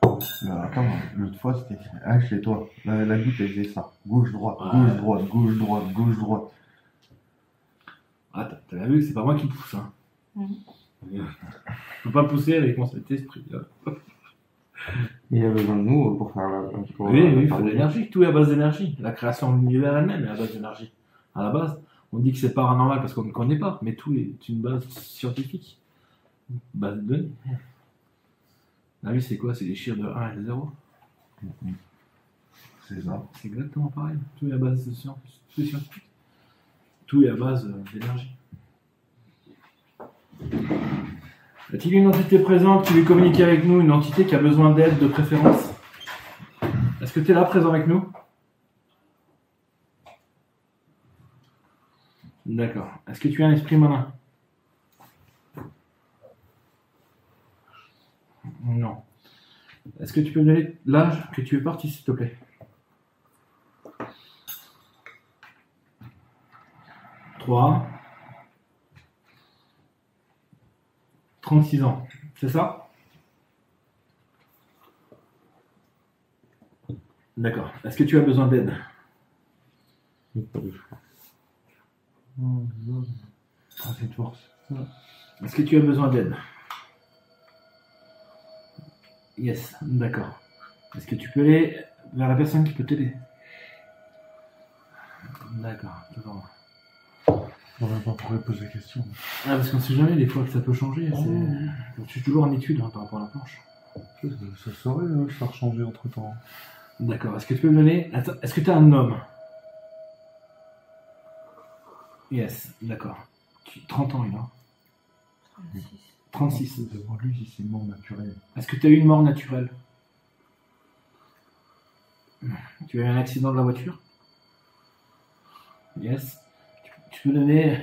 Attends, l'autre fois c'était. Ah, chez toi. La goutte elle faisait ça. Gauche-droite, gauche-droite, gauche-droite, gauche-droite. Ah, t'as bien vu que c'est pas moi qui pousse, hein. Je peux pas pousser avec mon cet esprit. Il a besoin de nous pour faire la. Oui, il faut de l'énergie. Tout est à base d'énergie. La création de l'univers elle-même est à base d'énergie. À la base, on dit que c'est paranormal parce qu'on ne connaît pas, mais tout est une base scientifique. Base de données. La vie, c'est quoi? C'est des chiffres de 1 et de 0. C'est ça. C'est exactement pareil. Tout est à base de science. Tout est scientifique. Tout est à base d'énergie. Y a-t-il une entité présente qui veut communiquer avec nous, une entité qui a besoin d'aide de préférence? Est-ce que tu es là, présent avec nous? D'accord. Est-ce que tu es un esprit malin? Non. Est-ce que tu peux me donner l'âge que tu es parti, s'il te plaît? 3. 36 ans. C'est ça? D'accord. Est-ce que tu as besoin d'aide? C'est de force. Est-ce que tu as besoin d'aide? Yes, d'accord. Est-ce que tu peux aller vers la personne qui peut t'aider? D'accord, toujours. On va pas pourrait poser la question. Ah, parce qu'on sait jamais des fois que ça peut changer. Je suis toujours en étude par rapport à la planche. Ça saurait faire changer entre temps. D'accord. Est-ce que tu peux me donner... Attends, est-ce que tu as un homme? Yes, d'accord. 30 ans, il a. 36. Devant lui, c'est mort naturelle. Est-ce que tu as eu une mort naturelle? Tu as eu un accident de la voiture? Yes. Tu peux donner...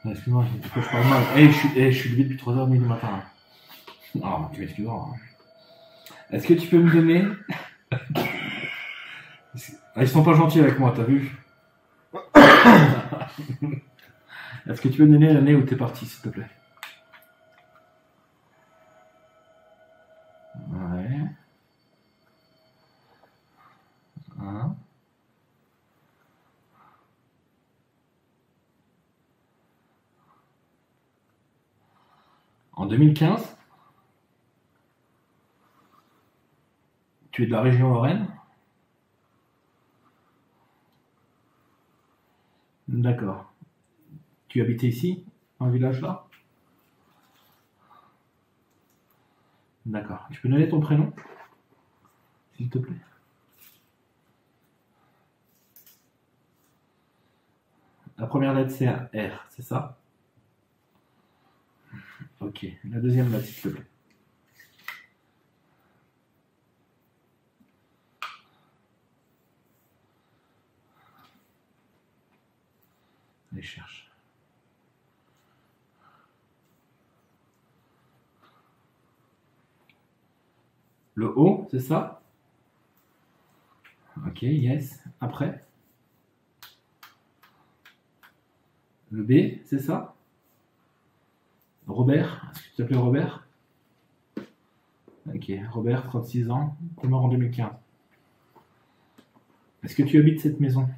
Ah, excuse-moi, je parle mal. Je suis levé depuis 3h30 du matin. Ah, tu m'excuseras. Est-ce que tu peux me donner... Ah, ils sont pas gentils avec moi, t'as vu? Est-ce que tu peux me donner l'année où t'es parti, s'il te plaît? Ouais. Hein? En 2015? Tu es de la région Lorraine? D'accord. Tu habitais ici, dans le village là? D'accord. Tu peux donner ton prénom, s'il te plaît? La première lettre c'est un R, c'est ça? Ok. La deuxième lettre, s'il te plaît. Allez, cherche. Le O, c'est ça? Ok, yes. Après? Le B, c'est ça? Robert, est-ce que tu t'appelles Robert? Ok, Robert, 36 ans, tu es mort en 2015. Est-ce que tu habites cette maison?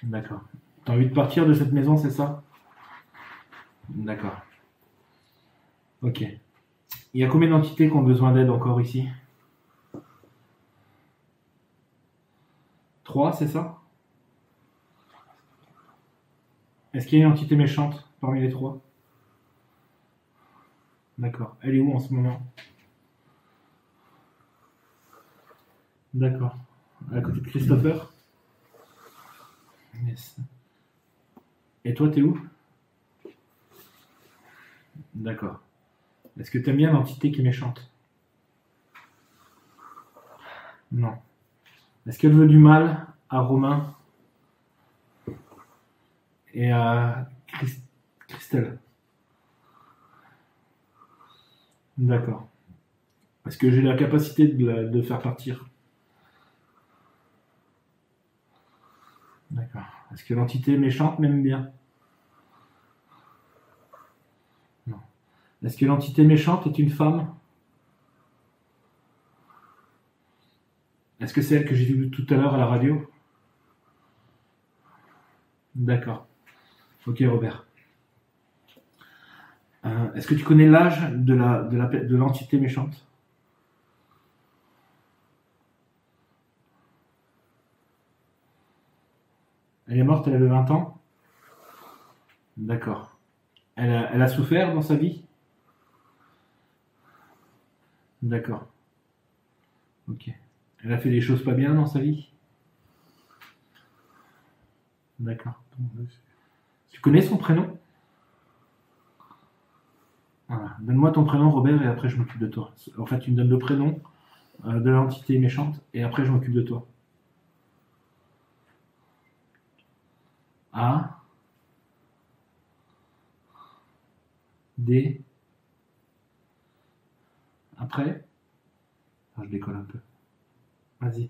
D'accord. Tu as envie de partir de cette maison, c'est ça? D'accord. Ok. Il y a combien d'entités qui ont besoin d'aide encore ici? 3, c'est ça? Est-ce qu'il y a une entité méchante parmi les 3? D'accord. Elle est où en ce moment? D'accord. À côté de Christopher? Yes. Et toi, t'es où? D'accord. Est-ce que t'aimes bien l'entité qui est méchante? Non. Est-ce qu'elle veut du mal à Romain et à Christelle? D'accord. Est-ce que j'ai la capacité de faire partir? D'accord. Est-ce que l'entité méchante m'aime bien? Non. Est-ce que l'entité méchante est une femme? Est-ce que c'est elle que j'ai vue tout à l'heure à la radio? D'accord. Ok, Robert. Est-ce que tu connais l'âge de l'entité méchante? Elle est morte, elle avait 20 ans? D'accord. Elle a souffert dans sa vie? D'accord. Ok. Elle a fait des choses pas bien dans sa vie? D'accord. Tu connais son prénom? Voilà. Donne-moi ton prénom, Robert, et après je m'occupe de toi. En fait, tu me donnes le prénom de l'entité méchante, et après je m'occupe de toi. A. D. Après. Ah, je décolle un peu. Vas-y.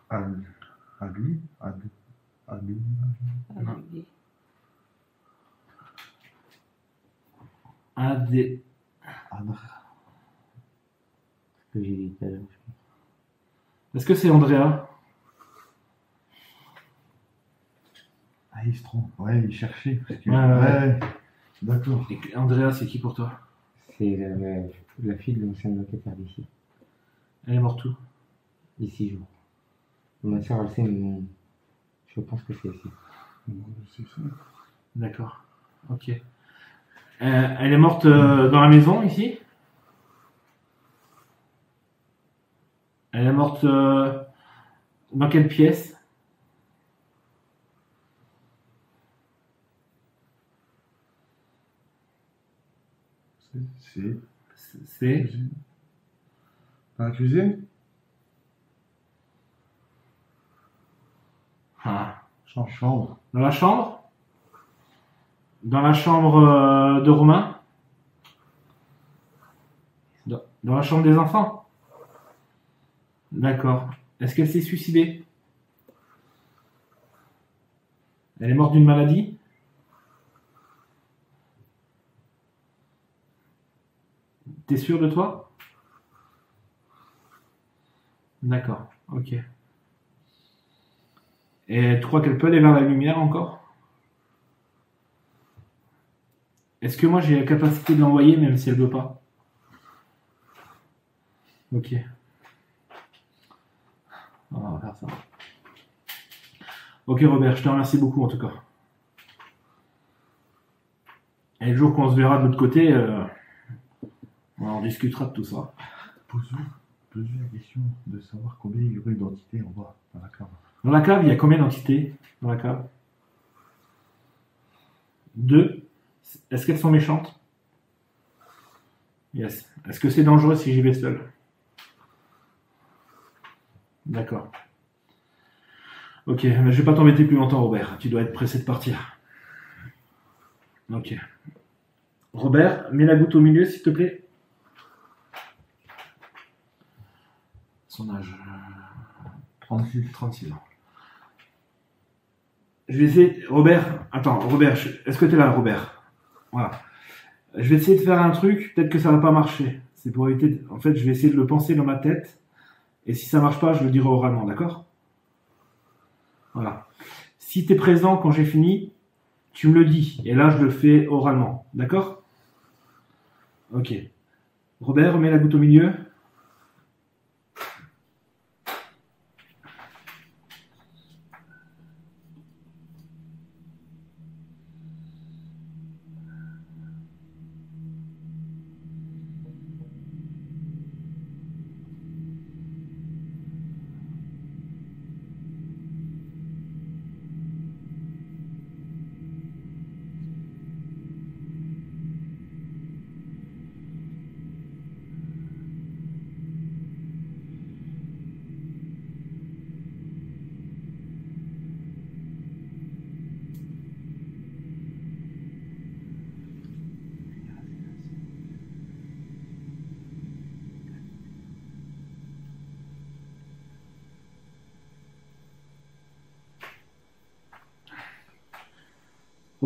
À lui. A, D. Ce que j'ai dit tout à l'heure. Est-ce que c'est Andrea? Ah, il se trompe. Ouais, il cherchait. Parce que... Ouais. D'accord. Et Andrea, c'est qui pour toi? C'est la fille de l'ancien locataire d'ici. Elle est morte où? Il y a 6 jours. Ma soeur, elle sait, mais je pense que c'est ici. C'est ça. D'accord. Ok. Elle est morte dans la maison, ici? Elle est morte dans quelle pièce? C'est Dans la cuisine? Ah. Chambre. Dans la chambre? Dans la chambre de Romain? Dans la chambre des enfants? D'accord. Est-ce qu'elle s'est suicidée? Elle est morte d'une maladie? T'es sûr de toi? D'accord, ok. Et tu crois qu'elle peut aller vers la lumière encore? Est-ce que moi j'ai la capacité de l'envoyer même si elle veut pas? Ok. On va faire ça. Ok Robert, je te remercie beaucoup en tout cas. Et le jour qu'on se verra de l'autre côté, on en discutera de tout ça. Pose-lui la question de savoir combien il y aurait d'entités en bas, dans la cave. Dans la cave, il y a combien d'entités dans la cave? 2. Est-ce qu'elles sont méchantes? Yes. Est-ce que c'est dangereux si j'y vais seul? D'accord. Ok, mais je vais pas t'embêter plus longtemps, Robert. Tu dois être pressé de partir. Ok. Robert, mets la goutte au milieu, s'il te plaît. Son âge 36 ans. Je vais essayer... Robert, attends, Robert, est-ce que tu es là, Robert? Voilà. Je vais essayer de faire un truc, peut-être que ça va pas marcher. C'est pour éviter... En fait, je vais essayer de le penser dans ma tête. Et si ça marche pas, je le dirai oralement, d'accord? Voilà. Si tu es présent quand j'ai fini, tu me le dis. Et là, je le fais oralement, d'accord? Ok. Robert, mets la goutte au milieu.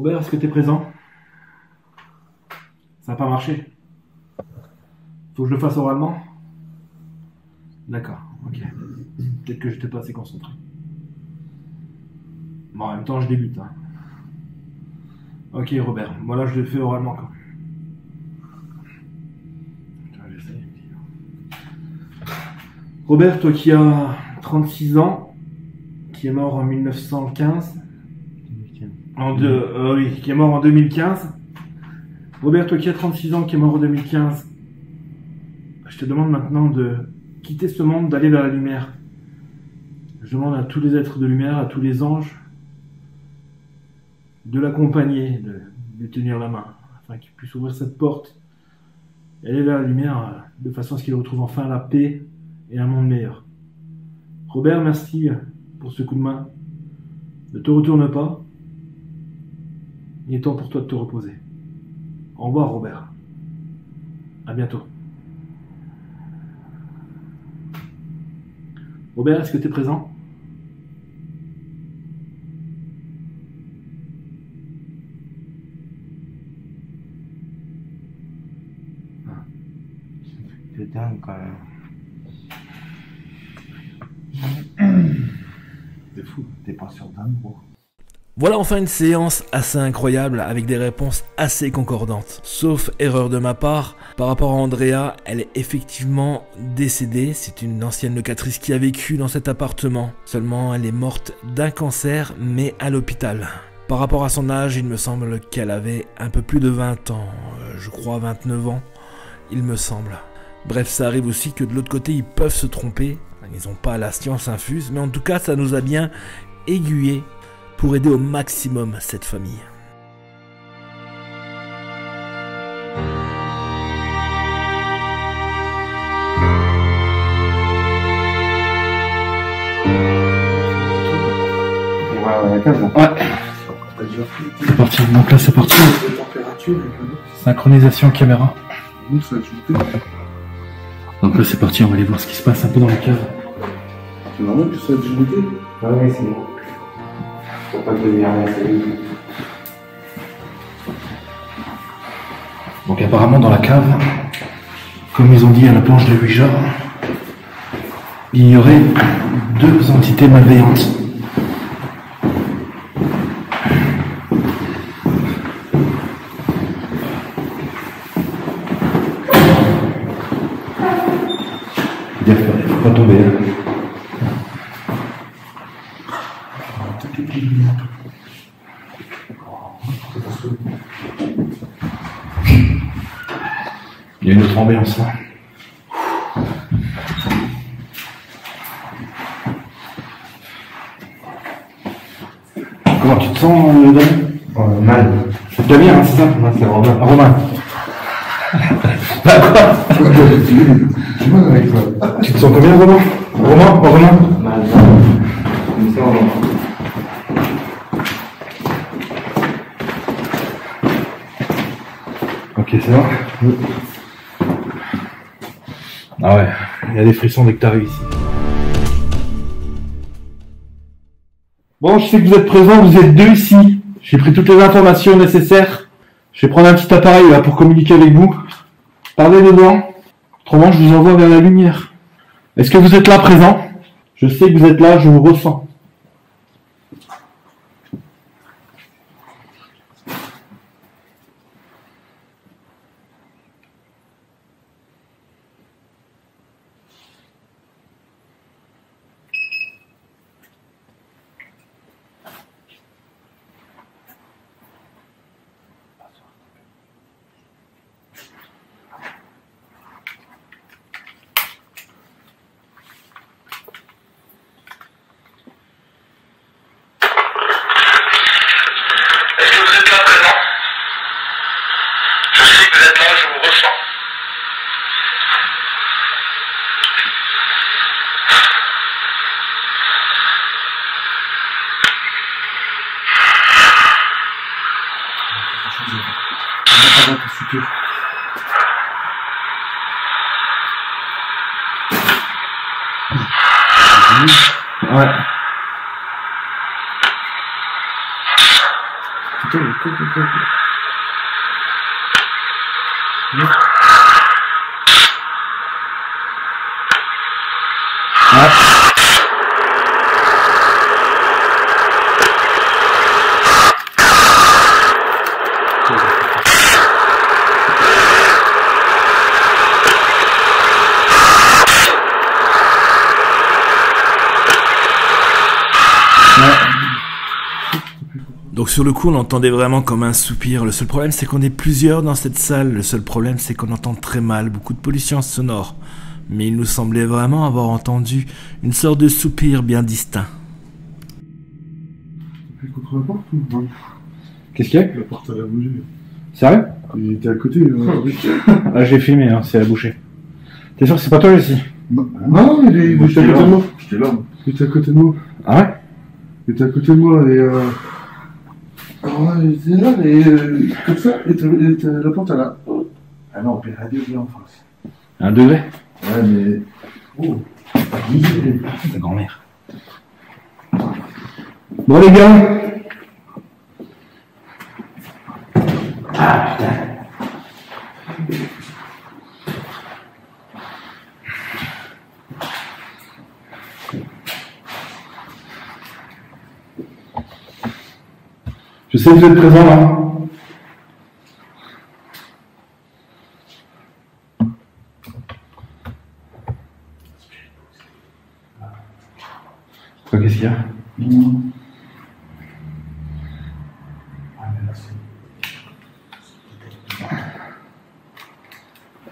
Robert, est-ce que tu es présent? Ça n'a pas marché. Faut que je le fasse oralement? D'accord, ok. Peut-être que je n'étais pas assez concentré. Bon, en même temps, je débute. Hein. Ok, Robert. Moi, là, je le fais oralement. Quoi. Robert, toi qui as 36 ans, qui est mort en 1915. Oui, qui est mort en 2015. Robert, toi qui as 36 ans, qui est mort en 2015, je te demande maintenant de quitter ce monde, d'aller vers la lumière. Je demande à tous les êtres de lumière, à tous les anges, de l'accompagner, de lui tenir la main, afin qu'il puisse ouvrir cette porte et aller vers la lumière, de façon à ce qu'il retrouve enfin la paix et un monde meilleur. Robert, merci pour ce coup de main. Ne te retourne pas. Il est temps pour toi de te reposer. Au revoir, Robert. À bientôt. Robert, est-ce que tu es présent? C'est dingue quand même. C'est fou, t'es pas sûr d'un gros. Voilà enfin une séance assez incroyable avec des réponses assez concordantes. Sauf erreur de ma part, par rapport à Andrea, elle est effectivement décédée. C'est une ancienne locatrice qui a vécu dans cet appartement. Seulement, elle est morte d'un cancer, mais à l'hôpital. Par rapport à son âge, il me semble qu'elle avait un peu plus de 20 ans. Je crois 29 ans, il me semble. Bref, ça arrive aussi que de l'autre côté, ils peuvent se tromper. Ils n'ont pas la science infuse, mais en tout cas, ça nous a bien aiguillés pour aider au maximum cette famille. C'est parti, donc là c'est parti. Synchronisation caméra. Donc là c'est parti, on va aller voir ce qui se passe un peu dans la cave. C'est normal que ça ait dégoûté. Ah oui, c'est bon. Faut pas devenir la série. Donc apparemment dans la cave, comme ils ont dit à la planche de Ouija, il y aurait deux entités malveillantes. Faut pas tomber. Il y a une autre ambiance là. Comment tu te sens, Dani? Mal. C'est Damien, hein, c'est ça? Moi, c'est Romain. Romain. Bah quoi? J'ai mal avec toi. Tu te sens combien, Romain? Romain? Mal. Comme ça, Ok, c'est bon. Ah ouais, il y a des frissons dès que t'arrives ici. Bon, je sais que vous êtes présents, vous êtes deux ici. J'ai pris toutes les informations nécessaires. Je vais prendre un petit appareil là pour communiquer avec vous. Parlez dedans. Autrement, je vous envoie vers la lumière. Est-ce que vous êtes là présent? Je sais que vous êtes là, je vous ressens. Ouais. Putain, Donc sur le coup, on entendait vraiment comme un soupir. Le seul problème, c'est qu'on est plusieurs dans cette salle. Le seul problème, c'est qu'on entend très mal, beaucoup de pollution sonore. Mais il nous semblait vraiment avoir entendu une sorte de soupir bien distinct. T'appuies contre la porte ou non? Qu'est-ce qu'il y a? La porte, elle a bougé. Sérieux? Il était à côté. Ah, j'ai filmé, hein, c'est à boucher. T'es sûr que c'est pas toi, Jessie? Non, il était à côté de moi. J'étais là. Il était à côté de moi. Ah ouais? Il était à côté de moi et alors là, il était là et comme ça, la porte elle a. Ah non, puis radio bien en face. 1 degré? Ouais, mais. Oh, Ta grand-mère. Bon, les gars. Ah, putain. Je sais que vous êtes présents là. Quoi, qu'est-ce qu'il y a?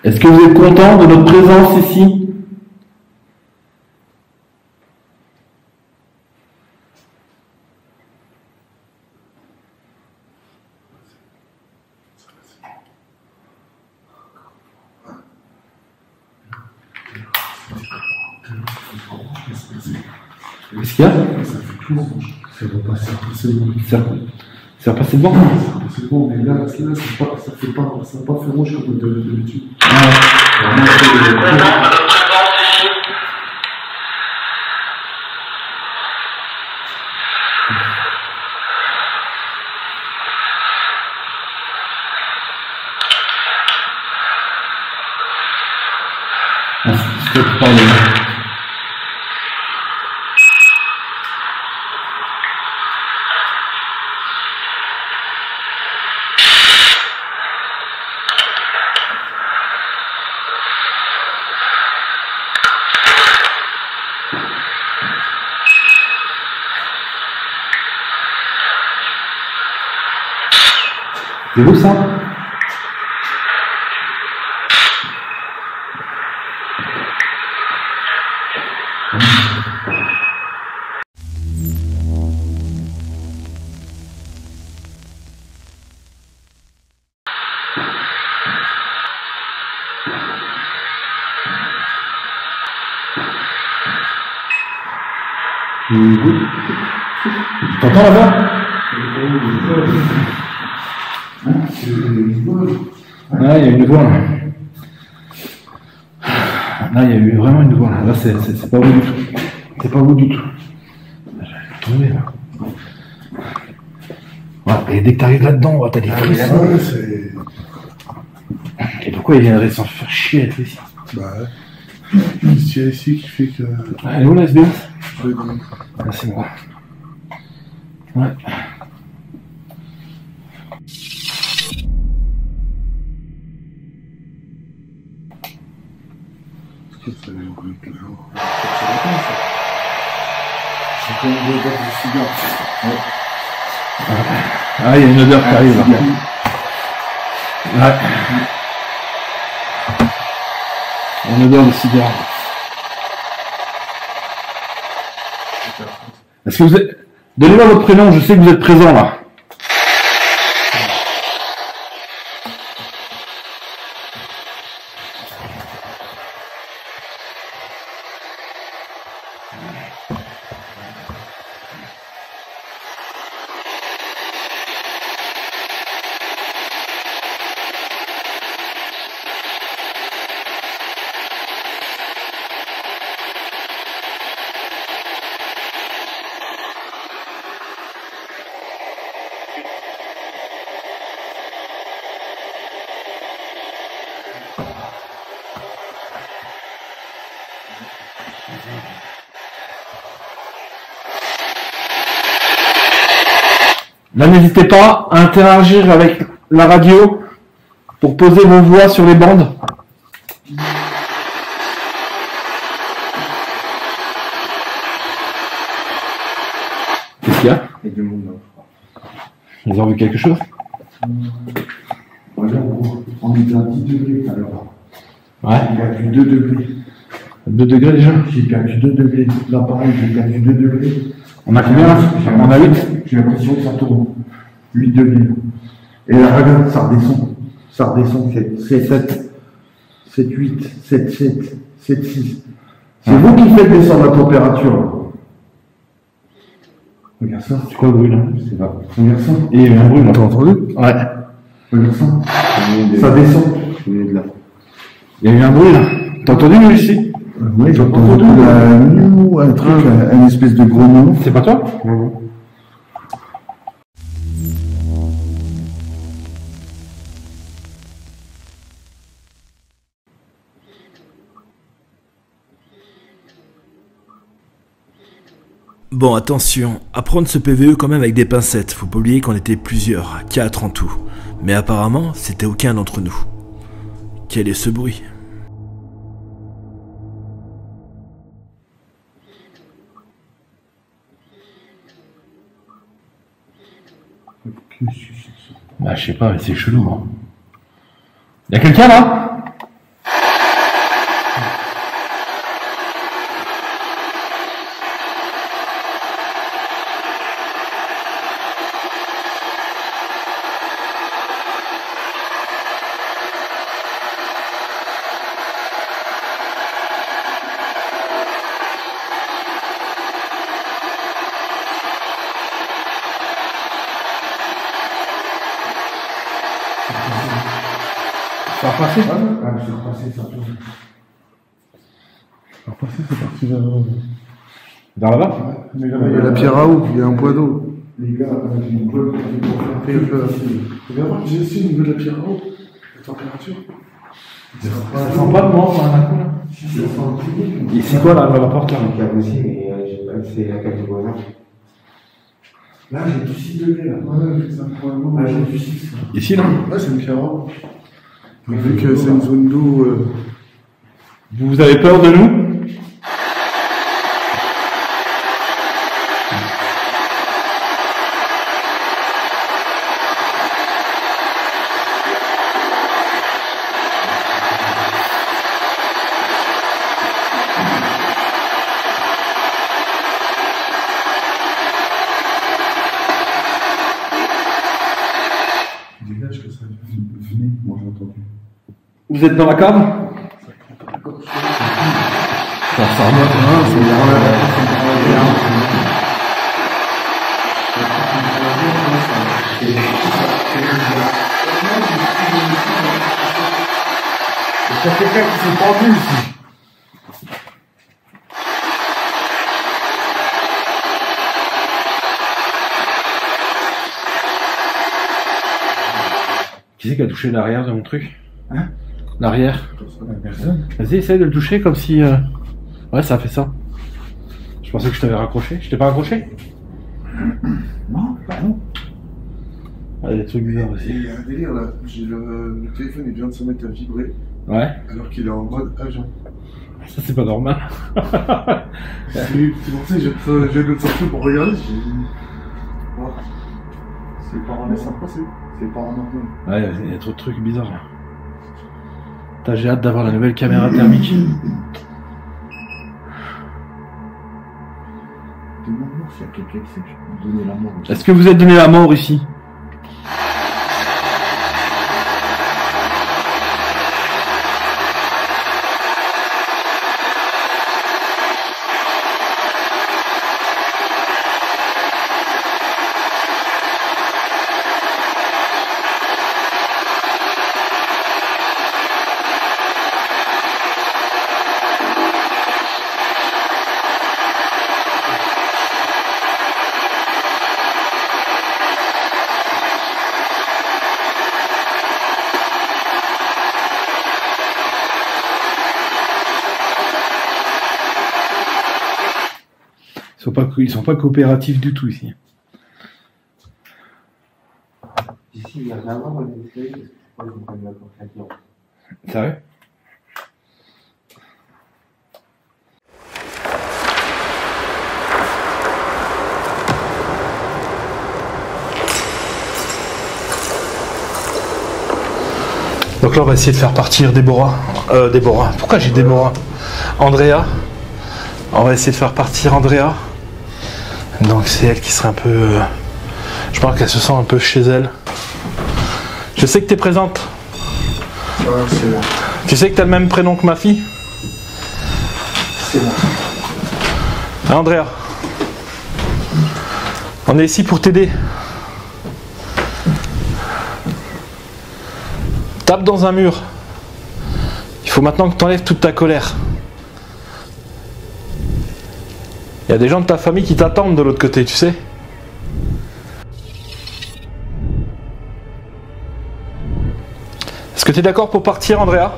Est-ce que vous êtes content de notre présence ici? Qu'est-ce qu'il y a? C'est repassé devant? C'est bon, mais là, ça n'a pas fait rouge comme d'habitude. C'est vous ça? T'entends là-bas? Ah, il y a une voix là. Là, il y a eu vraiment une voix là. Là, c'est pas vous du tout. C'est pas vous du tout. J'allais tomber là. Voilà, et dès que t'arrives là-dedans, t'as des frissons. Et pourquoi il viendrait s'en faire chier à être ici? Bah, c'est ici qui fait que. Elle est où la SBS? Ah, c'est moi. Ouais. Ah, il y a une odeur qui arrive là. Ouais. Une odeur de cigare. Est-ce que vous êtes... Donnez-moi votre prénom, je sais que vous êtes présent là. Là, n'hésitez pas à interagir avec la radio pour poser vos voix sur les bandes. Qu'est-ce qu'il y a? Il y a du monde là, je crois. Ils ont vu quelque chose? Regarde, on était à 10 degrés tout à l'heure. Ouais. J'ai perdu 2 degrés. 2 degrés déjà? J'ai perdu 2 degrés. Là, pareil, j'ai perdu 2 degrés. On a combien là? On a 8? J'ai l'impression que ça tourne. 8 degrés. Et là, regarde, ça redescend. Ça redescend. 7, 7, 7, 8, 7, 7, 7, 6. C'est vous qui faites descendre la température. Là. Regarde ça. C'est quoi le bruit là? Je sais pas. Regarde ça. Et il y a eu un bruit là. T'as entendu? Ouais. Regarde ça. Ça descend. Il y a eu un bruit là. T'as entendu nous ici? Oui, j'ai entendu un truc, une espèce de grognon. C'est pas toi? Bon, attention, à prendre ce PVE quand même avec des pincettes, faut pas oublier qu'on était plusieurs, 4 en tout. Mais apparemment, c'était aucun d'entre nous. Quel est ce bruit? Bah je sais pas, mais c'est chelou. Hein. Y'a quelqu'un là? Ça a repassé? Ah, c'est repassé, ça tourne. Ça a repassé, c'est parti vers là-bas? Mais là, il y a la pierre à eau, il y a un point d'eau. Les gars, j'ai une bonne pour faire regarde, j'ai aussi au niveau de la pierre à eau, la température. Ça sent pas de mort là, d'un coup là? Et c'est quoi là, la porte là? aussi, mais j'ai pas accès à la carte du voisin. Là, j'ai du 6 degrés là. Ouais, c'est un problème. Là, j'ai du 6. Ici là? Ouais, c'est une pierre à eau. Mais vu que c'est une zone d'eau. Vous avez peur de nous? Dégage que ça venait, moi j'ai entendu. Vous êtes dans la cave? Ça remonte. Il y a quelqu'un qui s'est pendu ici. Qui c'est qui a touché l'arrière de mon truc? Hein? L'arrière. Personne. Vas-y, essaye de le toucher comme si... Ouais, ça a fait ça. Je pensais que je t'avais raccroché. Je t'ai pas raccroché? Non, bah non. Ah, il y a des trucs bizarres aussi. Il y a un délire là. J'ai le téléphone il vient de se mettre à vibrer Ouais. alors qu'il est en mode agent. Ça, c'est pas normal. C'est pour ça que j'ai le sortir pour regarder. Wow. C'est paranormal, ça passe. C'est paranormal. Ouais, il y a trop de trucs bizarres là. Putain, j'ai hâte d'avoir la nouvelle caméra thermique. Demande-moi s'il y a quelqu'un qui sait donner la mort. Est-ce que vous êtes donné la mort ici? Ils sont pas coopératifs du tout ici. Ici, il n'y a rien à voir avec les feuilles, parce que je crois qu'ils ont pas mis l'accord client. Sérieux? Donc là, on va essayer de faire partir Déborah. Pourquoi j'ai Déborah? Andrea. On va essayer de faire partir Andrea. Donc c'est elle qui serait un peu... Je pense qu'elle se sent un peu chez elle. Je sais que tu es présente. C'est bon. Tu sais que tu as le même prénom que ma fille? C'est bon. Ah, Andrea. On est ici pour t'aider. Tape dans un mur. Il faut maintenant que tu enlèves toute ta colère. Il y a des gens de ta famille qui t'attendent de l'autre côté, tu sais. Est-ce que tu es d'accord pour partir, Andrea?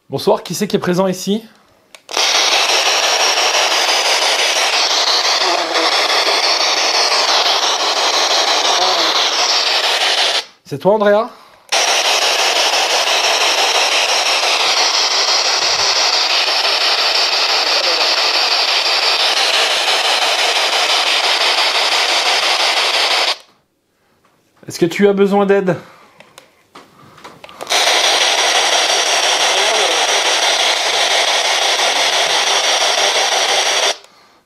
Bonsoir, qui c'est qui est présent ici? C'est toi, Andrea? Est-ce que tu as besoin d'aide?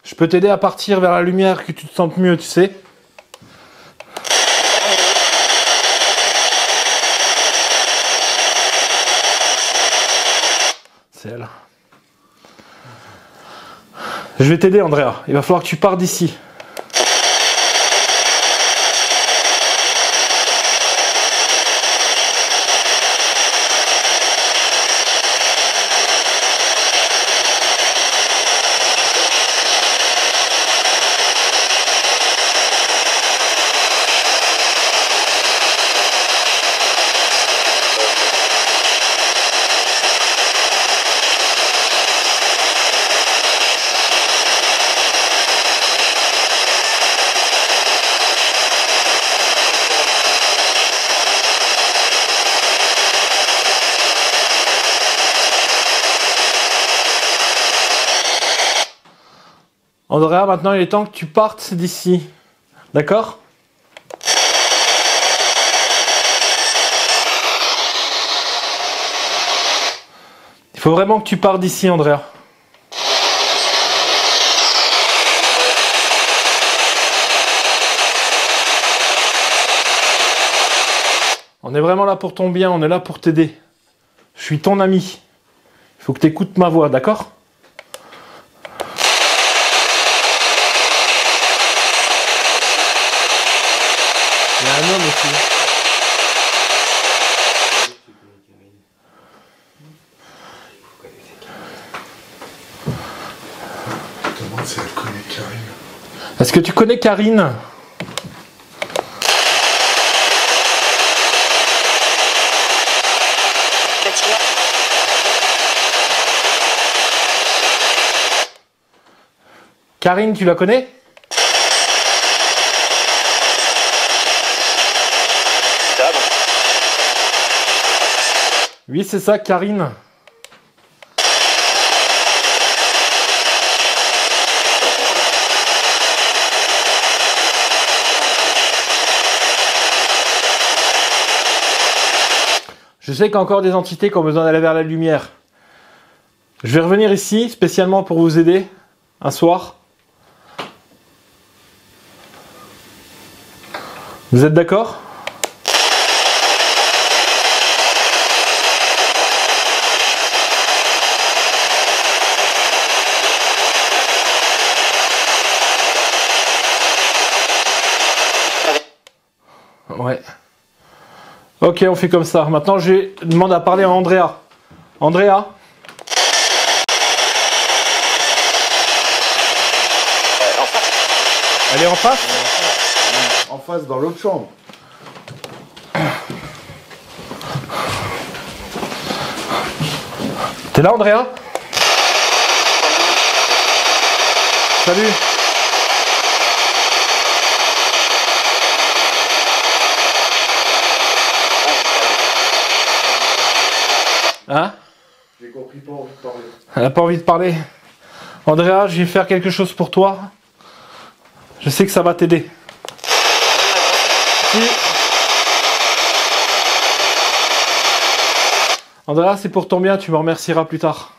Je peux t'aider à partir vers la lumière, que tu te sentes mieux, tu sais. C'est elle. Je vais t'aider, Andrea. Il va falloir que tu partes d'ici. Andrea, maintenant il est temps que tu partes d'ici. D'accord? Il faut vraiment que tu partes d'ici, Andrea. On est vraiment là pour ton bien, on est là pour t'aider. Je suis ton ami. Il faut que tu écoutes ma voix, d'accord? Il y a un homme aussi. Je me demande si elle connaît Karine. Est-ce que tu connais Karine? Karine, tu la connais? Oui, c'est ça, Karine. Je sais qu'il y a encore des entités qui ont besoin d'aller vers la lumière. Je vais revenir ici, spécialement pour vous aider, un soir. Vous êtes d'accord ? Ouais. Ok, on fait comme ça. Maintenant, je demande à parler à Andrea. Andrea? Elle est en face? En face, dans l'autre chambre. T'es là, Andrea? Salut. Hein? J'ai compris, pas envie de parler. Elle n'a pas envie de parler. Andrea, je vais faire quelque chose pour toi. Je sais que ça va t'aider. Si. Andrea, c'est pour ton bien, tu me remercieras plus tard.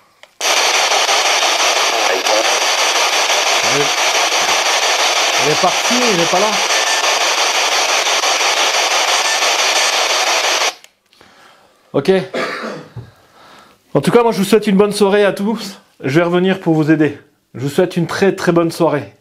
Elle est partie, il n'est pas là. Ok. En tout cas, moi je vous souhaite une bonne soirée à tous. Je vais revenir pour vous aider. Je vous souhaite une très très bonne soirée.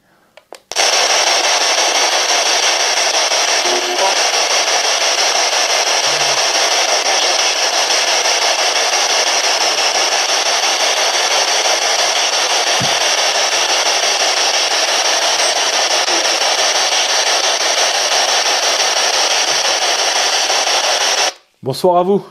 Bonsoir à vous.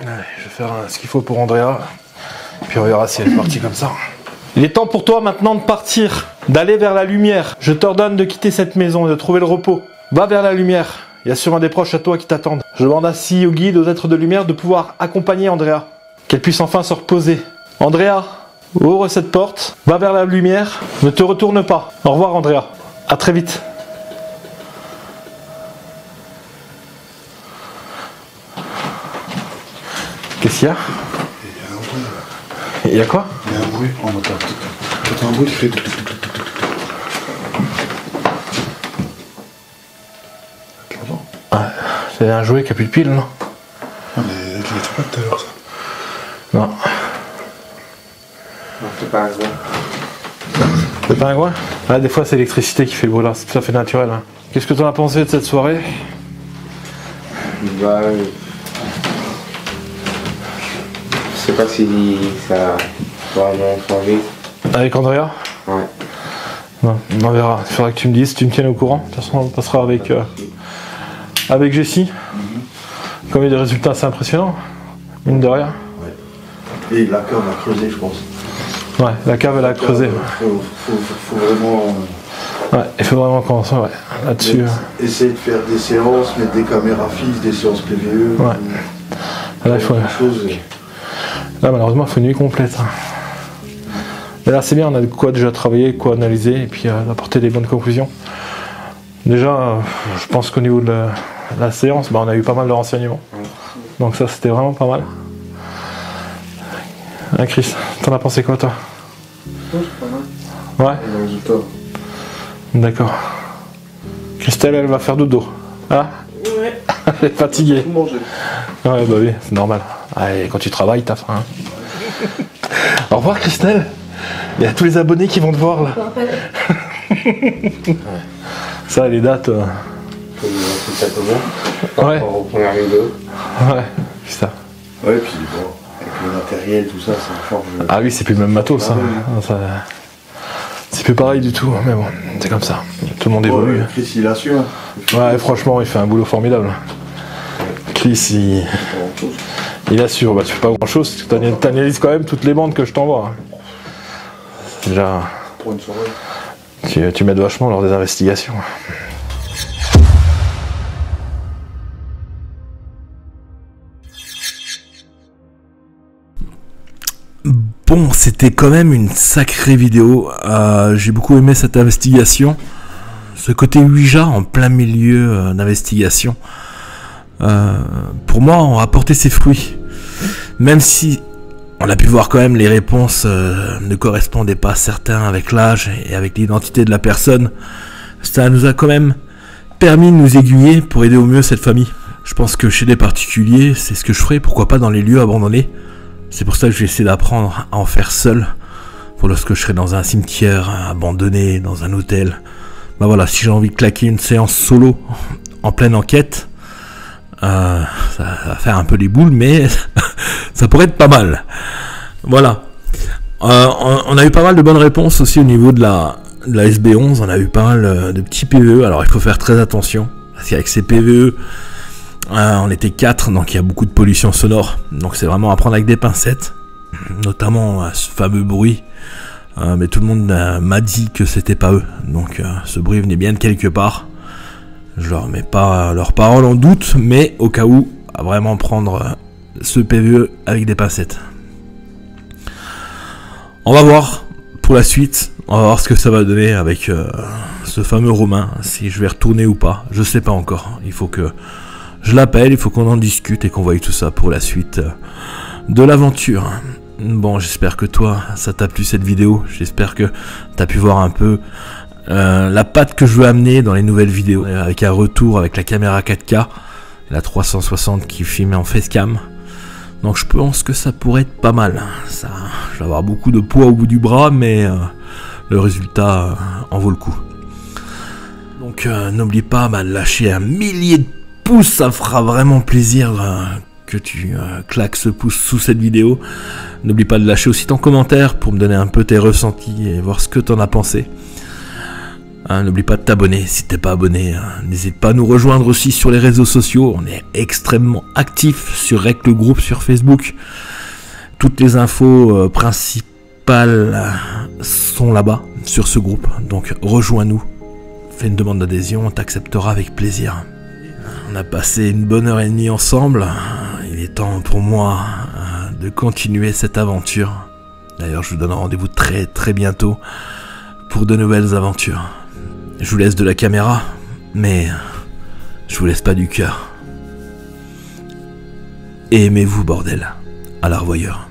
Allez, je vais faire ce qu'il faut pour Andrea. Puis on verra si elle est partie comme ça. Il est temps pour toi maintenant de partir, d'aller vers la lumière. Je t'ordonne de quitter cette maison et de trouver le repos. Va vers la lumière. Il y a sûrement des proches à toi qui t'attendent. Je demande ainsi aux guides, aux êtres de lumière de pouvoir accompagner Andrea. Qu'elle puisse enfin se reposer. Andrea, ouvre cette porte, va vers la lumière, ne te retourne pas. Au revoir Andrea, à très vite. Qu'est-ce qu'il y a? Il y a quoi? Il y a un bruit en moteur. T'as un bruit qui fait... Ah, c'est un jouet qui a plus de pile, non? Ah mais je l'ai pas tout à l'heure ça. Non. Non, c'est pas un gros. C'est pas un coin? Ah, des fois c'est l'électricité qui fait le bruit là, c'est tout à fait naturel. Hein. Qu'est-ce que tu en as pensé de cette soirée? Bah, je sais pas si ça va vraiment changer. Avec Andrea? Ouais. Non, on verra. Il faudra que tu me dises, tu me tiennes au courant. De toute façon, on passera avec Jessie. Comme il y a des résultats assez impressionnants, mine de rien. Et la cave a creusé, je pense. Ouais, la cave elle a creusé. Faut vraiment... Ouais, il faut vraiment commencer ouais, là-dessus. Essayer de faire des séances, mettre des caméras fixes, des séances PVE. Ouais. Là, il faut... Là, malheureusement, il faut une nuit complète. Mais là, c'est bien, on a de quoi déjà travailler, quoi analyser, et puis apporter des bonnes conclusions. Déjà, je pense qu'au niveau de la séance, bah, on a eu pas mal de renseignements. Donc ça, c'était vraiment pas mal. Hein, Chris, t'en as pensé quoi, toi? C'est pas mal. Ouais. D'accord. Christelle, elle va faire dodo. Ah? Ouais. Elle est fatiguée. Tout manger. Ouais, bah oui, c'est normal. Allez, quand tu travailles, t'as faim. Au revoir, Christelle. Il y a tous les abonnés qui vont te voir là. Ça, les dates. Ça commence. Ouais. Pour première vidéo. Ouais, c'est ça. Ouais, puis bon, avec le matériel, tout ça, ça change. Ah oui, c'est plus le même matos. Hein. Ça... C'est plus pareil du tout, mais bon, c'est comme ça. Tout le monde évolue. Chris, il assure. Ouais, franchement, il fait un boulot formidable. Chris, il assure. Bah, tu fais pas grand chose, tu analyses quand même toutes les bandes que je t'envoie. Déjà, Pour une soirée. tu m'aides vachement lors des investigations. Bon, c'était quand même une sacrée vidéo. J'ai beaucoup aimé cette investigation. Ce côté Ouija en plein milieu d'investigation. Pour moi, on a porté ses fruits. Même si on a pu voir quand même les réponses ne correspondaient pas à certains avec l'âge et avec l'identité de la personne. Ça nous a quand même permis de nous aiguiller pour aider au mieux cette famille. Je pense que chez des particuliers, c'est ce que je ferais, pourquoi pas dans les lieux abandonnés. C'est pour ça que je vais essayer d'apprendre à en faire seul. Pour lorsque je serai dans un cimetière abandonné, dans un hôtel. Bah voilà, si j'ai envie de claquer une séance solo en pleine enquête, ça va faire un peu les boules, mais ça pourrait être pas mal. Voilà. On a eu pas mal de bonnes réponses aussi au niveau de la SB11. On a eu pas mal de petits PVE. Alors il faut faire très attention. Parce qu'avec ces PVE, on était 4, donc il y a beaucoup de pollution sonore. Donc c'est vraiment à prendre avec des pincettes. Notamment ce fameux bruit. Mais tout le monde m'a dit que c'était pas eux. Donc ce bruit venait bien de quelque part. Je leur mets pas leurs paroles en doute, mais au cas où, à vraiment prendre ce PVE avec des pincettes. On va voir pour la suite. On va voir ce que ça va donner avec ce fameux Romain. Si je vais retourner ou pas, je sais pas encore. Il faut que je l'appelle, il faut qu'on en discute et qu'on voie tout ça pour la suite de l'aventure. Bon, j'espère que toi, ça t'a plu cette vidéo. J'espère que t'as pu voir un peu la patte que je veux amener dans les nouvelles vidéos. Avec un retour avec la caméra 4K, la 360 qui filme en facecam. Donc je pense que ça pourrait être pas mal. Ça, je vais avoir beaucoup de poids au bout du bras, mais le résultat en vaut le coup. Donc n'oublie pas de lâcher un millier de pouces, ça fera vraiment plaisir que tu claques ce pouce sous cette vidéo. N'oublie pas de lâcher aussi ton commentaire pour me donner un peu tes ressentis et voir ce que t'en as pensé. N'oublie pas de t'abonner si t'es pas abonné. N'hésite pas à nous rejoindre aussi sur les réseaux sociaux. On est extrêmement actifs sur Rec le groupe sur Facebook. Toutes les infos principales sont là-bas sur ce groupe. Donc rejoins-nous. Fais une demande d'adhésion, on t'acceptera avec plaisir. On a passé une bonne heure et demie ensemble. Il est temps pour moi de continuer cette aventure. D'ailleurs, je vous donne rendez-vous très très bientôt pour de nouvelles aventures. Je vous laisse de la caméra, mais je vous laisse pas du cœur. Et aimez-vous, bordel. À la revoyeur.